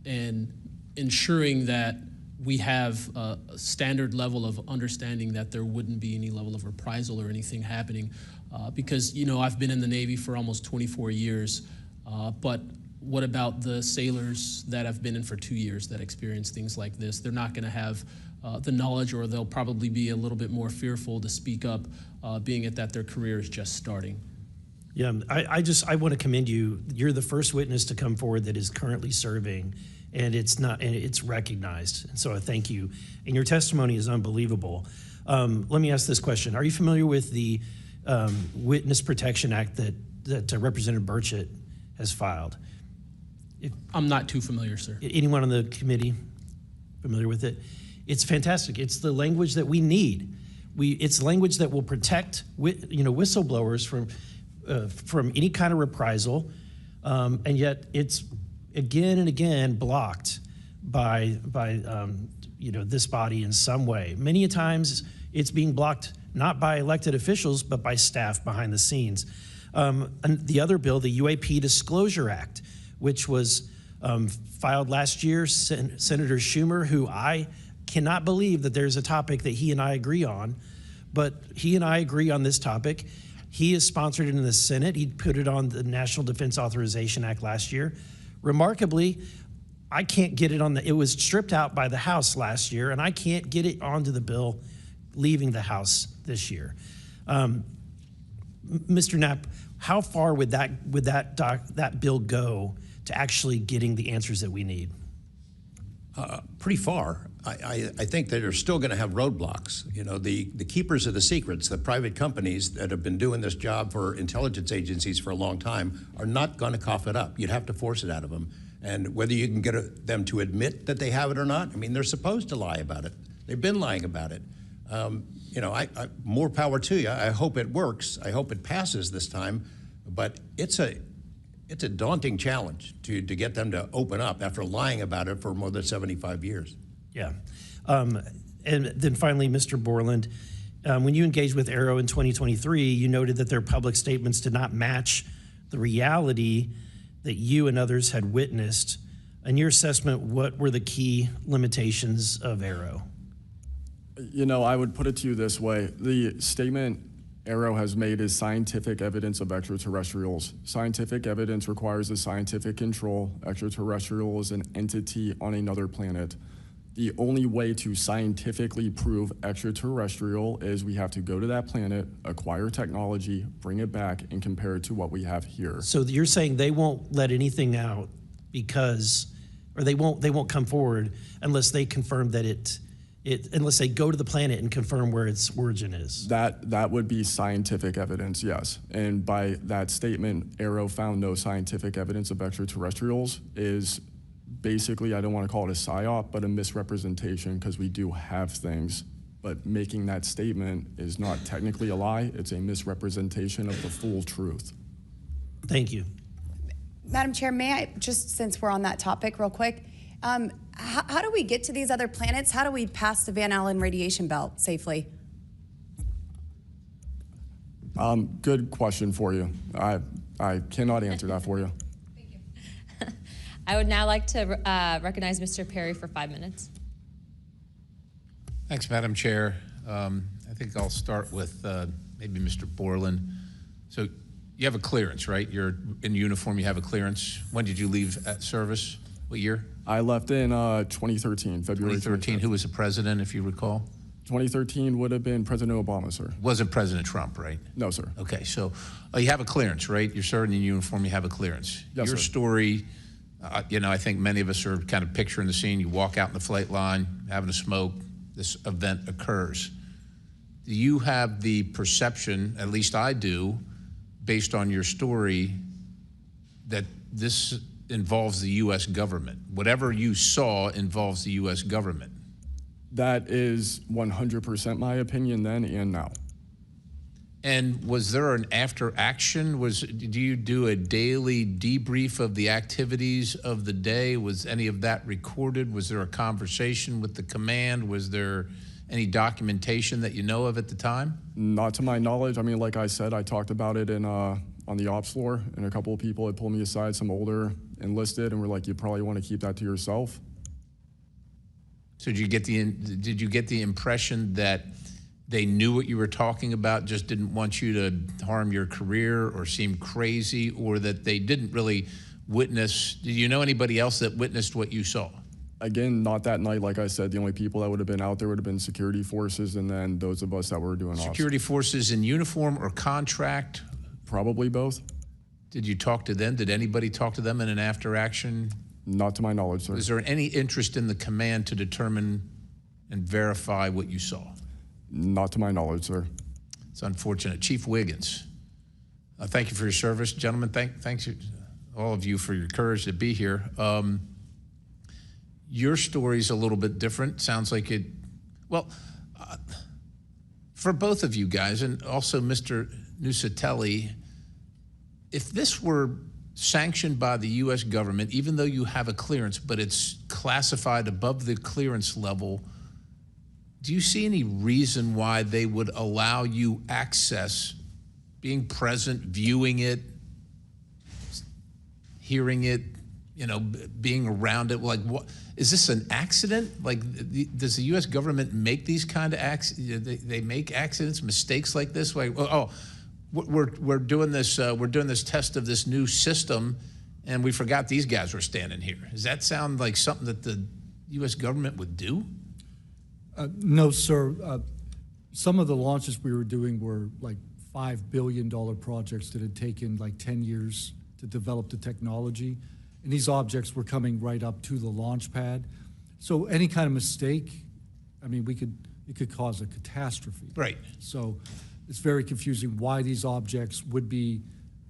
And ensuring that we have a standard level of understanding that there wouldn't be any level of reprisal or anything happening. Because, you know, I've been in the Navy for almost 24 years, but what about the sailors that have been in for 2 years that experience things like this? They're not gonna have the knowledge, or they'll probably be a little bit more fearful to speak up, being it that their career is just starting. Yeah, I want to commend you. You're the first witness to come forward that is currently serving, and it's recognized. And so I thank you. And your testimony is unbelievable. Let me ask this question: are you familiar with the Witness Protection Act that Representative Burchett has filed? I'm not too familiar, sir. Anyone on the committee familiar with it? It's fantastic. It's the language that we need. It's language that will protect whistleblowers from any kind of reprisal, and yet it's again and again blocked by this body in some way. Many a times it's being blocked not by elected officials but by staff behind the scenes. And the other bill, the UAP Disclosure Act, which was filed last year, Senator Schumer, who I cannot believe that there's a topic that he and I agree on, but he and I agree on this topic. He has sponsored it in the Senate. He put it on the National Defense Authorization Act last year. Remarkably, I can't get it on it was stripped out by the House last year, and I can't get it onto the bill leaving the House this year. Mr. Knapp, how far would that bill go to actually getting the answers that we need? Pretty far. I think that they're still going to have roadblocks. You know, the keepers of the secrets, the private companies that have been doing this job for intelligence agencies for a long time, are not going to cough it up. You'd have to force it out of them. And whether you can get them to admit that they have it or not, I mean, they're supposed to lie about it. They've been lying about it. More power to you. I hope it works. I hope it passes this time. But it's a daunting challenge to get them to open up after lying about it for more than 75 years. Yeah. And then finally, Mr. Borland, when you engaged with AARO in 2023, you noted that their public statements did not match the reality that you and others had witnessed. In your assessment, what were the key limitations of AARO? You know, I would put it to you this way. The statement AARO has made is scientific evidence of extraterrestrials. Scientific evidence requires a scientific control. Extraterrestrial is an entity on another planet. The only way to scientifically prove extraterrestrial is we have to go to that planet, acquire technology, bring it back, and compare it to what we have here. So you're saying they won't let anything out because, or they won't come forward unless they confirm that unless they go to the planet and confirm where its origin is? That would be scientific evidence, yes. And by that statement, AARO found no scientific evidence of extraterrestrials is basically, I don't want to call it a psyop, but a misrepresentation, because we do have things. But making that statement is not technically a lie. It's a misrepresentation of the full truth. Thank you. Madam Chair, may I, just since we're on that topic real quick, how do we get to these other planets? How do we pass the Van Allen radiation belt safely? Good question for you. I cannot answer that for you. I would now like to recognize Mr. Perry for 5 minutes. Thanks, Madam Chair. I think I'll start with maybe Mr. Borland. So you have a clearance, right? You're in uniform, you have a clearance. When did you leave service? What year? I left in 2013, February 2013. Who was the president, if you recall? 2013 would have been President Obama, sir. Wasn't President Trump, right? No, sir. Okay, so you have a clearance, right? You're serving in uniform, you have a clearance. Yes, Your sir. story, you know, I think many of us are kind of picturing the scene. You walk out in the flight line, having a smoke, this event occurs. Do you have the perception, at least I do, based on your story, that this involves the U.S. government? Whatever you saw involves the U.S. government. That is 100% my opinion then and now. And was there an after action? Do you do a daily debrief of the activities of the day? Was any of that recorded? Was there a conversation with the command? Was there any documentation that you know of at the time? Not to my knowledge. I mean, like I said, I talked about it in on the ops floor, and a couple of people had pulled me aside, some older enlisted, and were like, you probably want to keep that to yourself. So did you get the impression that they knew what you were talking about, just didn't want you to harm your career or seem crazy, or that they didn't really witness? Did you know anybody else that witnessed what you saw? Again, not that night. Like I said, the only people that would have been out there would have been security forces, and then those of us that were doing ops. Security forces in uniform or contract? Probably both. Did you talk to them? Did anybody talk to them in an after action? Not to my knowledge, sir. Was there any interest in the command to determine and verify what you saw? Not to my knowledge, sir. It's unfortunate. Chief Wiggins, thank you for your service. Gentlemen, thanks all of you for your courage to be here. Your story's a little bit different. Sounds like it, well, for both of you guys, and also Mr. Nuccetelli, if this were sanctioned by the U.S. government, even though you have a clearance, but it's classified above the clearance level, do you see any reason why they would allow you access, being present, viewing it, hearing it, you know, being around it? Like, what is this, an accident? Like, does the U.S. government make these kind of accidents? They make accidents, mistakes like this? Like, we're doing this test of this new system, and we forgot these guys were standing here. Does that sound like something that the U.S. government would do? No, sir. Some of the launches we were doing were like $5 billion projects that had taken like 10 years to develop the technology. And these objects were coming right up to the launch pad. So any kind of mistake, I mean, it could cause a catastrophe. Right. So it's very confusing why these objects would be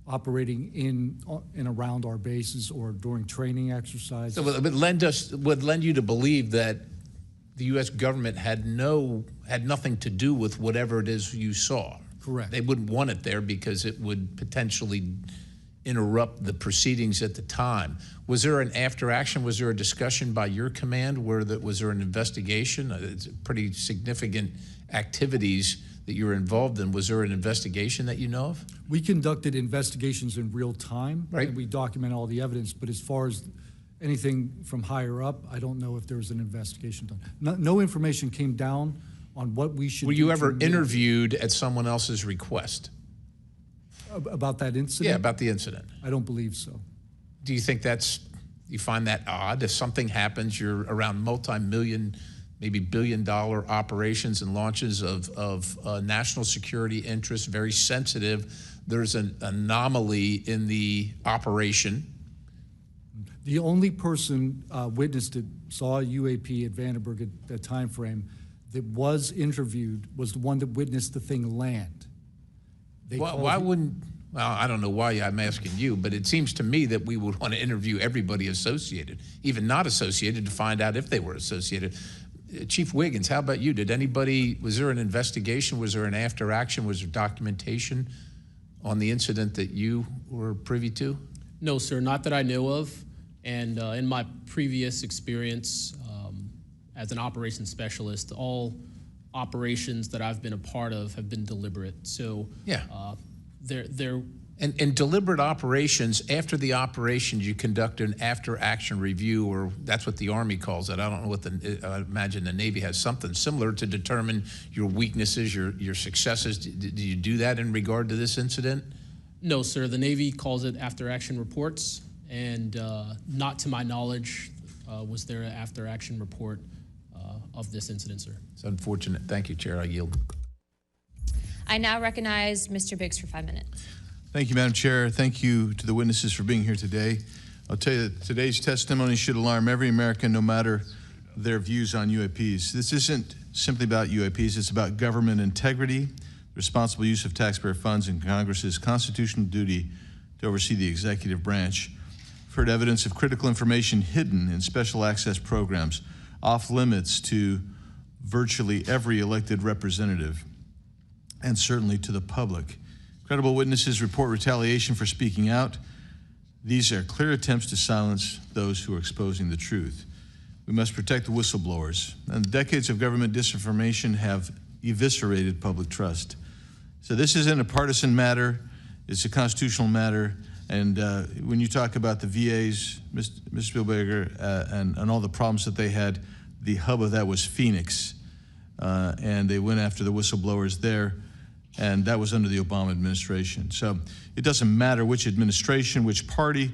operating in and around our bases or during training exercises. So it would lend you to believe that the U.S. government had nothing to do with whatever it is you saw. Correct. They wouldn't want it there because it would potentially interrupt the proceedings at the time. Was there an after action? Was there a discussion by your command was there an investigation? It's pretty significant activities that you were involved in. Was there an investigation that you know of? We conducted investigations in real time, right? And we document all the evidence. But as far as anything from higher up, I don't know if there was an investigation done. No information came down on what we should do. Were you ever interviewed at someone else's request? About that incident? Yeah, about the incident. I don't believe so. Do you think you find that odd? If something happens, you're around multi-million, maybe billion-dollar operations and launches of national security interests, very sensitive. There's an anomaly in the operation. The only person witnessed it, saw a UAP at Vandenberg at that time frame, that was interviewed was the one that witnessed the thing land. Why wouldn't, well, I don't know why I'm asking you, but it seems to me that we would want to interview everybody associated, even not associated, to find out if they were associated. Chief Wiggins, how about you? Was there an investigation? Was there an after action? Was there documentation on the incident that you were privy to? No, sir, not that I know of. And in my previous experience as an operations specialist, all operations that I've been a part of have been deliberate. So yeah, they're and deliberate operations. After the operation, you conduct an after-action review, or that's what the Army calls it. I don't know what I imagine the Navy has something similar to determine your weaknesses, your successes. Do you do that in regard to this incident? No, sir. The Navy calls it after-action reports, and not to my knowledge was there an after-action report of this incident, sir. It's unfortunate. Thank you, Chair. I yield. I now recognize Mr. Biggs for 5 minutes. Thank you, Madam Chair. Thank you to the witnesses for being here today. I'll tell you that today's testimony should alarm every American, no matter their views on UAPs. This isn't simply about UAPs. It's about government integrity, responsible use of taxpayer funds, and Congress's constitutional duty to oversee the executive branch. We've heard evidence of critical information hidden in special access programs, off limits to virtually every elected representative, and certainly to the public. Credible witnesses report retaliation for speaking out. These are clear attempts to silence those who are exposing the truth. We must protect the whistleblowers. And decades of government disinformation have eviscerated public trust. So this isn't a partisan matter, it's a constitutional matter. And when you talk about the VAs, Mr. Spielberger, and all the problems that they had, the hub of that was Phoenix. And they went after the whistleblowers there, and that was under the Obama administration. So it doesn't matter which administration, which party,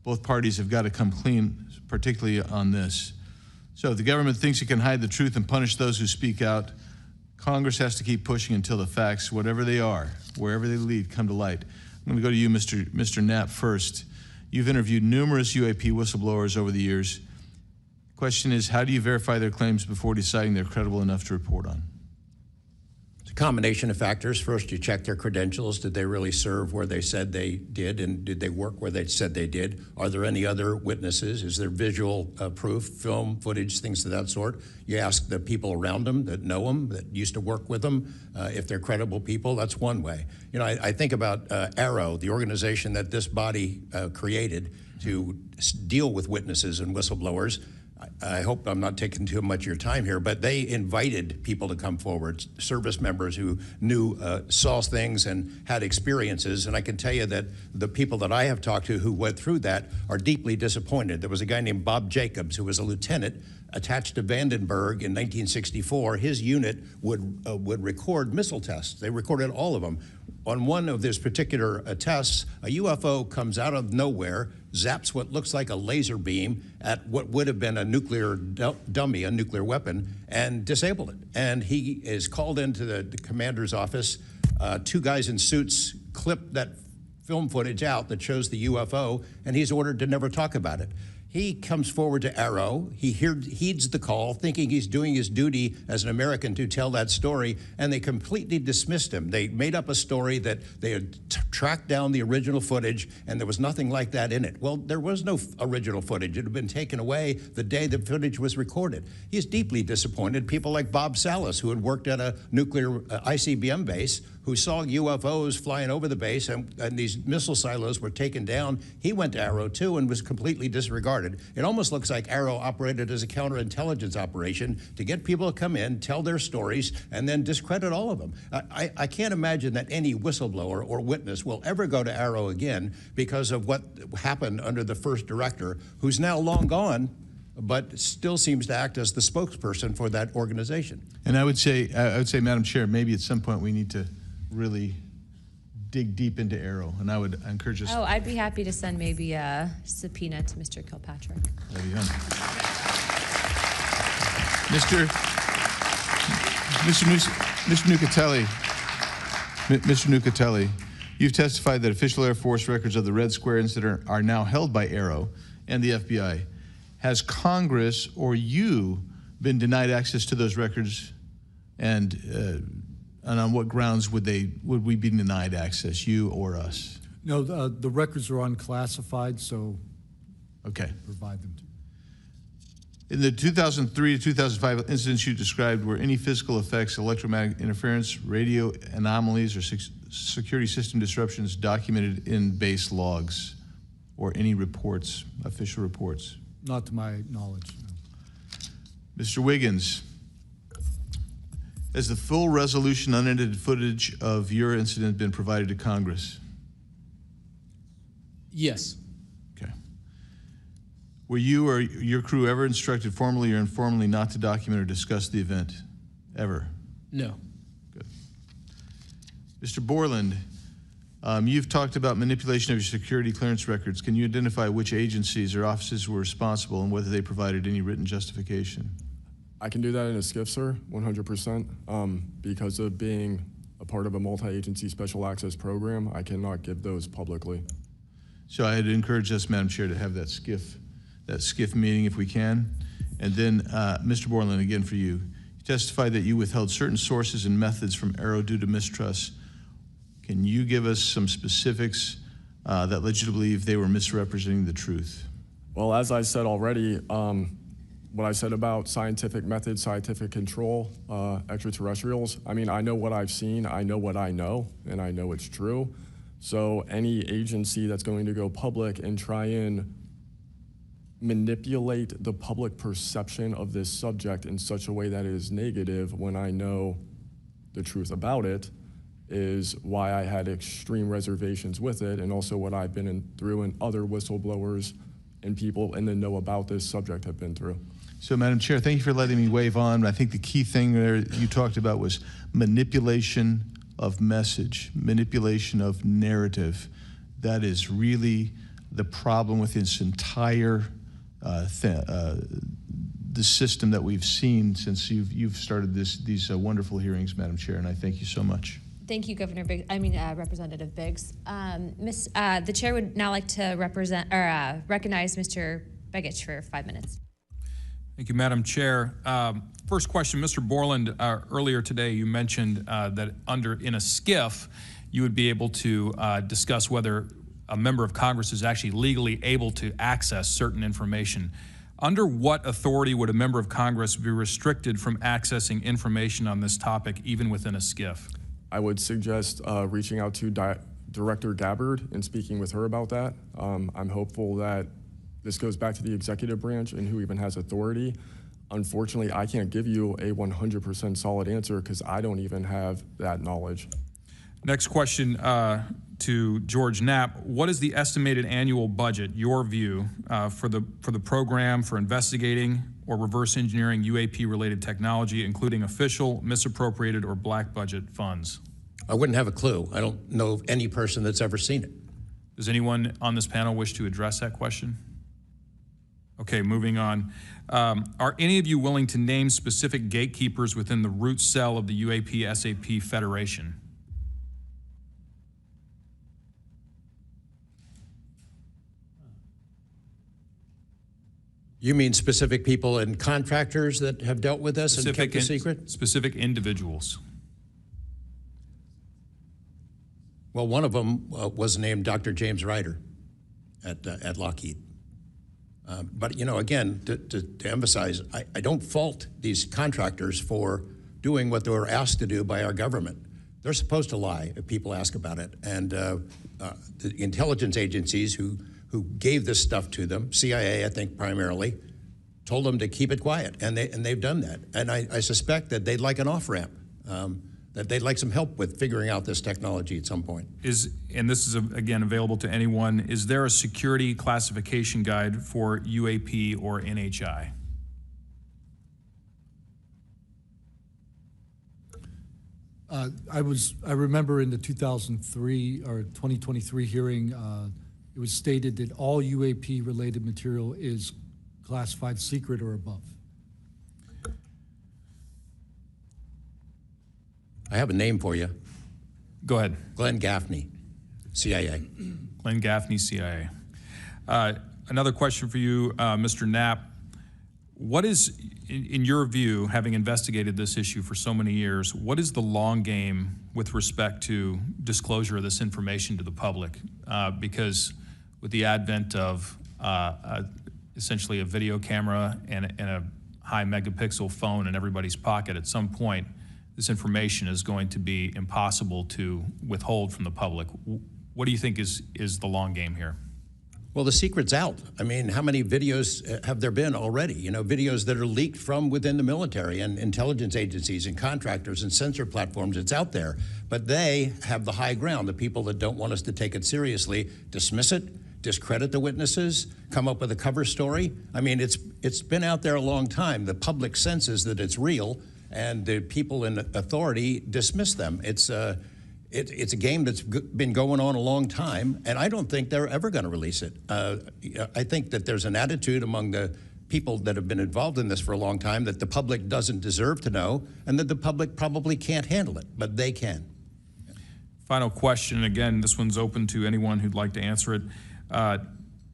both parties have got to come clean, particularly on this. So if the government thinks it can hide the truth and punish those who speak out, Congress has to keep pushing until the facts, whatever they are, wherever they lead, come to light. I'm going to go to you, Mr. Knapp, first. You've interviewed numerous UAP whistleblowers over the years. Question is, how do you verify their claims before deciding they're credible enough to report on? It's a combination of factors. First, you check their credentials. Did they really serve where they said they did, and did they work where they said they did? Are there any other witnesses? Is there visual proof, film, footage, things of that sort? You ask the people around them that know them, that used to work with them, if they're credible people. That's one way. You know, I think about AARO, the organization that this body created to deal with witnesses and whistleblowers. I hope I'm not taking too much of your time here, but they invited people to come forward, service members who knew, saw things and had experiences. And I can tell you that the people that I have talked to who went through that are deeply disappointed. There was a guy named Bob Jacobs who was a lieutenant attached to Vandenberg in 1964. His unit would record missile tests. They recorded all of them. On one of these particular tests, a UFO comes out of nowhere, zaps what looks like a laser beam at what would have been a nuclear dummy, a nuclear weapon, and disabled it. And he is called into the commander's office. Two guys in suits clip that film footage out that shows the UFO, and he's ordered to never talk about it. He comes forward to AARO. He heeds the call, thinking he's doing his duty as an American to tell that story, and they completely dismissed him. They made up a story that they had tracked down the original footage, and there was nothing like that in it. Well, there was no original footage. It had been taken away the day the footage was recorded. He's deeply disappointed. People like Bob Salas, who had worked at a nuclear ICBM base, who saw UFOs flying over the base and these missile silos were taken down. He went to AARO too and was completely disregarded. It almost looks like AARO operated as a counterintelligence operation to get people to come in, tell their stories, and then discredit all of them. I can't imagine that any whistleblower or witness will ever go to AARO again because of what happened under the first director, who's now long gone, but still seems to act as the spokesperson for that organization. And I would say, Madam Chair, maybe at some point we need to really dig deep into AARO, and I would encourage us. Oh, I'd be happy to send maybe a subpoena to Mr. Kilpatrick. There you go. Mr. Nucatelli, you've testified that official Air Force records of the Red Square incident are now held by AARO and the FBI. Has Congress or you been denied access to those records, and on what grounds would we be denied access, you or us? No, the records are unclassified, so okay, provide them to. In the 2003 to 2005 incidents you described, were any physical effects, electromagnetic interference, radio anomalies, or security system disruptions documented in base logs or any reports, official reports? Not to my knowledge, no. Mr. Wiggins, has the full resolution unedited footage of your incident been provided to Congress? Yes. Okay. Were you or your crew ever instructed formally or informally not to document or discuss the event? Ever? No. Good. Mr. Borland, you've talked about manipulation of your security clearance records. Can you identify which agencies or offices were responsible and whether they provided any written justification? I can do that in a skiff, sir, 100%. Because of being a part of a multi-agency special access program, I cannot give those publicly. So I'd encourage us, Madam Chair, to have that skiff meeting if we can. And then, Mr. Borland, again for you. You testified that you withheld certain sources and methods from AARO due to mistrust. Can you give us some specifics that led you to believe they were misrepresenting the truth? Well, as I said already, what I said about scientific methods, scientific control, extraterrestrials, I mean, I know what I've seen, I know what I know, and I know it's true. So any agency that's going to go public and try and manipulate the public perception of this subject in such a way that it is negative when I know the truth about it is why I had extreme reservations with it, and also what I've been through and other whistleblowers and people in the know about this subject have been through. So, Madam Chair, thank you for letting me wave on. I think the key thing there you talked about was manipulation of message, manipulation of narrative. That is really the problem with this entire the system that we've seen since you've started these wonderful hearings, Madam Chair, and I thank you so much. Thank you, Representative Biggs. The chair would now like to recognize Mr. Begich for 5 minutes. Thank you, Madam Chair. First question, Mr. Borland, earlier today you mentioned that in a skiff, you would be able to discuss whether a member of Congress is actually legally able to access certain information. Under what authority would a member of Congress be restricted from accessing information on this topic, even within a skiff? I would suggest reaching out to Director Gabbard and speaking with her about that. I'm hopeful that this goes back to the executive branch and who even has authority. Unfortunately, I can't give you a 100% solid answer because I don't even have that knowledge. Next question to George Knapp. What is the estimated annual budget, your view, for the program for investigating or reverse engineering UAP-related technology, including official, misappropriated, or black budget funds? I wouldn't have a clue. I don't know of any person that's ever seen it. Does anyone on this panel wish to address that question? Okay, moving on. Are any of you willing to name specific gatekeepers within the root cell of the UAP-SAP Federation? You mean specific people and contractors that have dealt with us and kept the secret? Specific individuals. Well, one of them was named Dr. James Ryder at Lockheed. But, you know, again, to emphasize, I don't fault these contractors for doing what they were asked to do by our government. They're supposed to lie if people ask about it. And the intelligence agencies who gave this stuff to them, CIA, I think primarily, told them to keep it quiet, and they've done that. And I suspect that they'd like an off-ramp, that they'd like some help with figuring out this technology at some point. And this is, again, available to anyone, is there a security classification guide for UAP or NHI? I remember in the 2003 or 2023 hearing, it was stated that all UAP related material is classified secret or above. I have a name for you. Go ahead. Glenn Gaffney, CIA. Glenn Gaffney, CIA. Another question for you, Mr. Knapp. What is, in your view, having investigated this issue for so many years, what is the long game with respect to disclosure of this information to the public? Because with the advent of essentially a video camera and a high megapixel phone in everybody's pocket, at some point, this information is going to be impossible to withhold from the public. What do you think is the long game here? Well, the secret's out. I mean, how many videos have there been already? You know, videos that are leaked from within the military and intelligence agencies and contractors and sensor platforms. It's out there. But they have the high ground. The people that don't want us to take it seriously dismiss it, discredit the witnesses, come up with a cover story. I mean, it's been out there a long time. The public senses that it's real, and the people in authority dismiss them. It's a game that's been going on a long time, and I don't think they're ever going to release it. I think that there's an attitude among the people that have been involved in this for a long time that the public doesn't deserve to know, and that the public probably can't handle it, but they can. Final question, again, this one's open to anyone who'd like to answer it.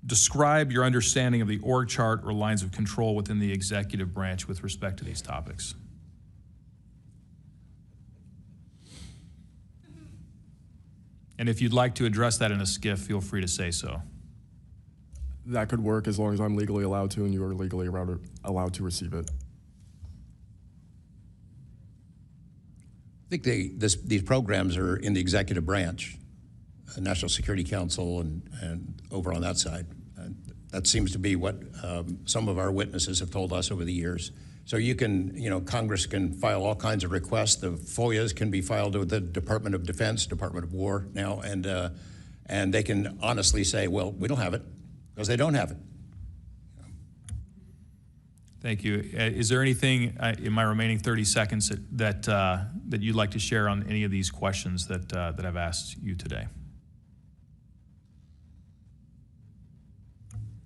Describe your understanding of the org chart or lines of control within the executive branch with respect to these topics. And if you'd like to address that in a skiff, feel free to say so. That could work as long as I'm legally allowed to and you are legally allowed to receive it. I think these programs are in the executive branch, the National Security Council and over on that side. That seems to be what some of our witnesses have told us over the years. So you can, Congress can file all kinds of requests. The FOIAs can be filed with the Department of Defense, Department of War now, and they can honestly say, well, we don't have it, because they don't have it. Thank you. Is there anything in my remaining 30 seconds that you'd like to share on any of these questions that I've asked you today?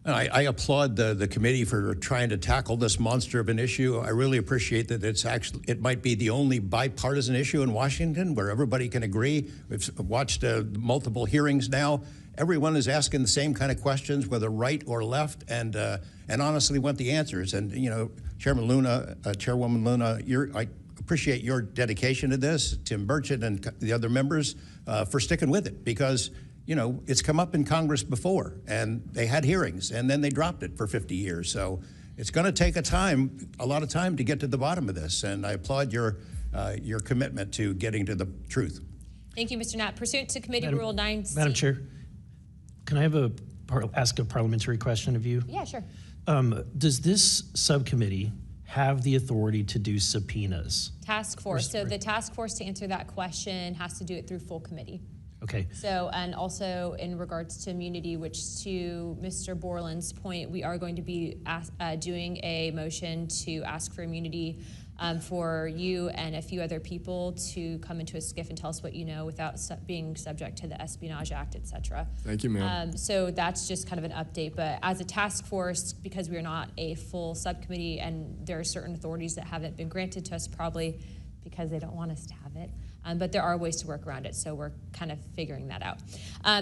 I applaud the committee for trying to tackle this monster of an issue. I really appreciate that it might be the only bipartisan issue in Washington where everybody can agree. We've watched multiple hearings now. Everyone is asking the same kind of questions, whether right or left, and honestly want the answers. And Chairman Luna, Chairwoman Luna, I appreciate your dedication to this, Tim Burchett and the other members for sticking with it, because it's come up in Congress before, and they had hearings, and then they dropped it for 50 years. So it's going to take a lot of time to get to the bottom of this, and I applaud your commitment to getting to the truth. Thank you, Mr. Knapp. Pursuant to Committee Rule 9C. Madam Chair, can I ask a parliamentary question of you? Yeah, sure. Does this subcommittee have the authority to do subpoenas? Task force. So the task force, to answer that question, has to do it through full committee. Okay. So, and also in regards to immunity, which to Mr. Borland's point, we are going to be doing a motion to ask for immunity for you and a few other people to come into a skiff and tell us what you know without being subject to the Espionage Act, et cetera. Thank you, ma'am. So that's just kind of an update. But as a task force, because we are not a full subcommittee and there are certain authorities that haven't been granted to us, probably because they don't want us to have it. But there are ways to work around it, so we're kind of figuring that out.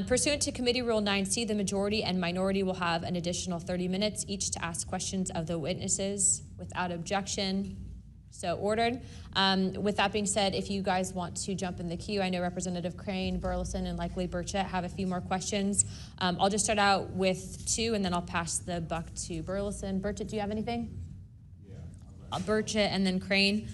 Pursuant to Committee Rule 9C, the majority and minority will have an additional 30 minutes each to ask questions of the witnesses without objection. So ordered. With that being said, if you guys want to jump in the queue, I know Representative Crane, Burleson, and likely Burchett have a few more questions. I'll just start out with two, and then I'll pass the buck to Burleson. Burchett, do you have anything? Burchett, and then Crane.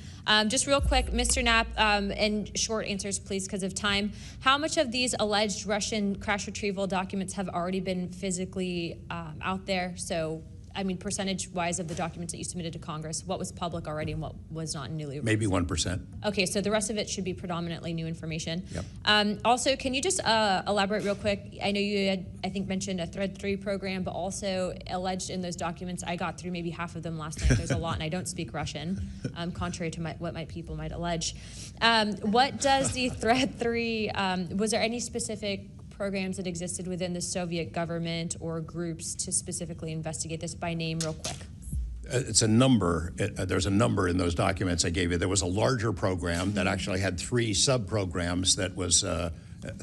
Just real quick, Mr. Knapp, and short answers, please, because of time. How much of these alleged Russian crash retrieval documents have already been physically out there? So, I mean, percentage-wise of the documents that you submitted to Congress, what was public already and what was not newly released? Maybe 1%. Okay, so the rest of it should be predominantly new information. Yep. Also, can you just elaborate real quick? I know you had, I think, mentioned a Thread 3 program, but also alleged in those documents, I got through maybe half of them last night. There's a lot, and I don't speak Russian, contrary to what my people might allege. What does the Thread 3, was there any specific programs that existed within the Soviet government or groups to specifically investigate this by name real quick? It's a number. There's a number in those documents I gave you. There was a larger program that actually had 3 sub-programs that was,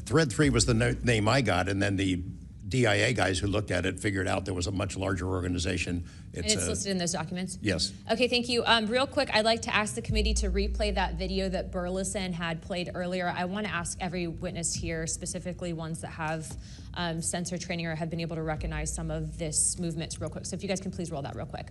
Thread 3 was the name I got, and then the DIA guys who looked at it figured out there was a much larger organization. And it's listed in those documents? Yes. Okay, thank you. Real quick, I'd like to ask the committee to replay that video that Burleson had played earlier. I want to ask every witness here, specifically ones that have sensor training or have been able to recognize some of this movements real quick. So if you guys can please roll that real quick.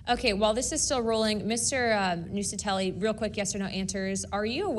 Okay, while this is still rolling, Mr. Nuccetelli, real quick yes or no answers. Are you aware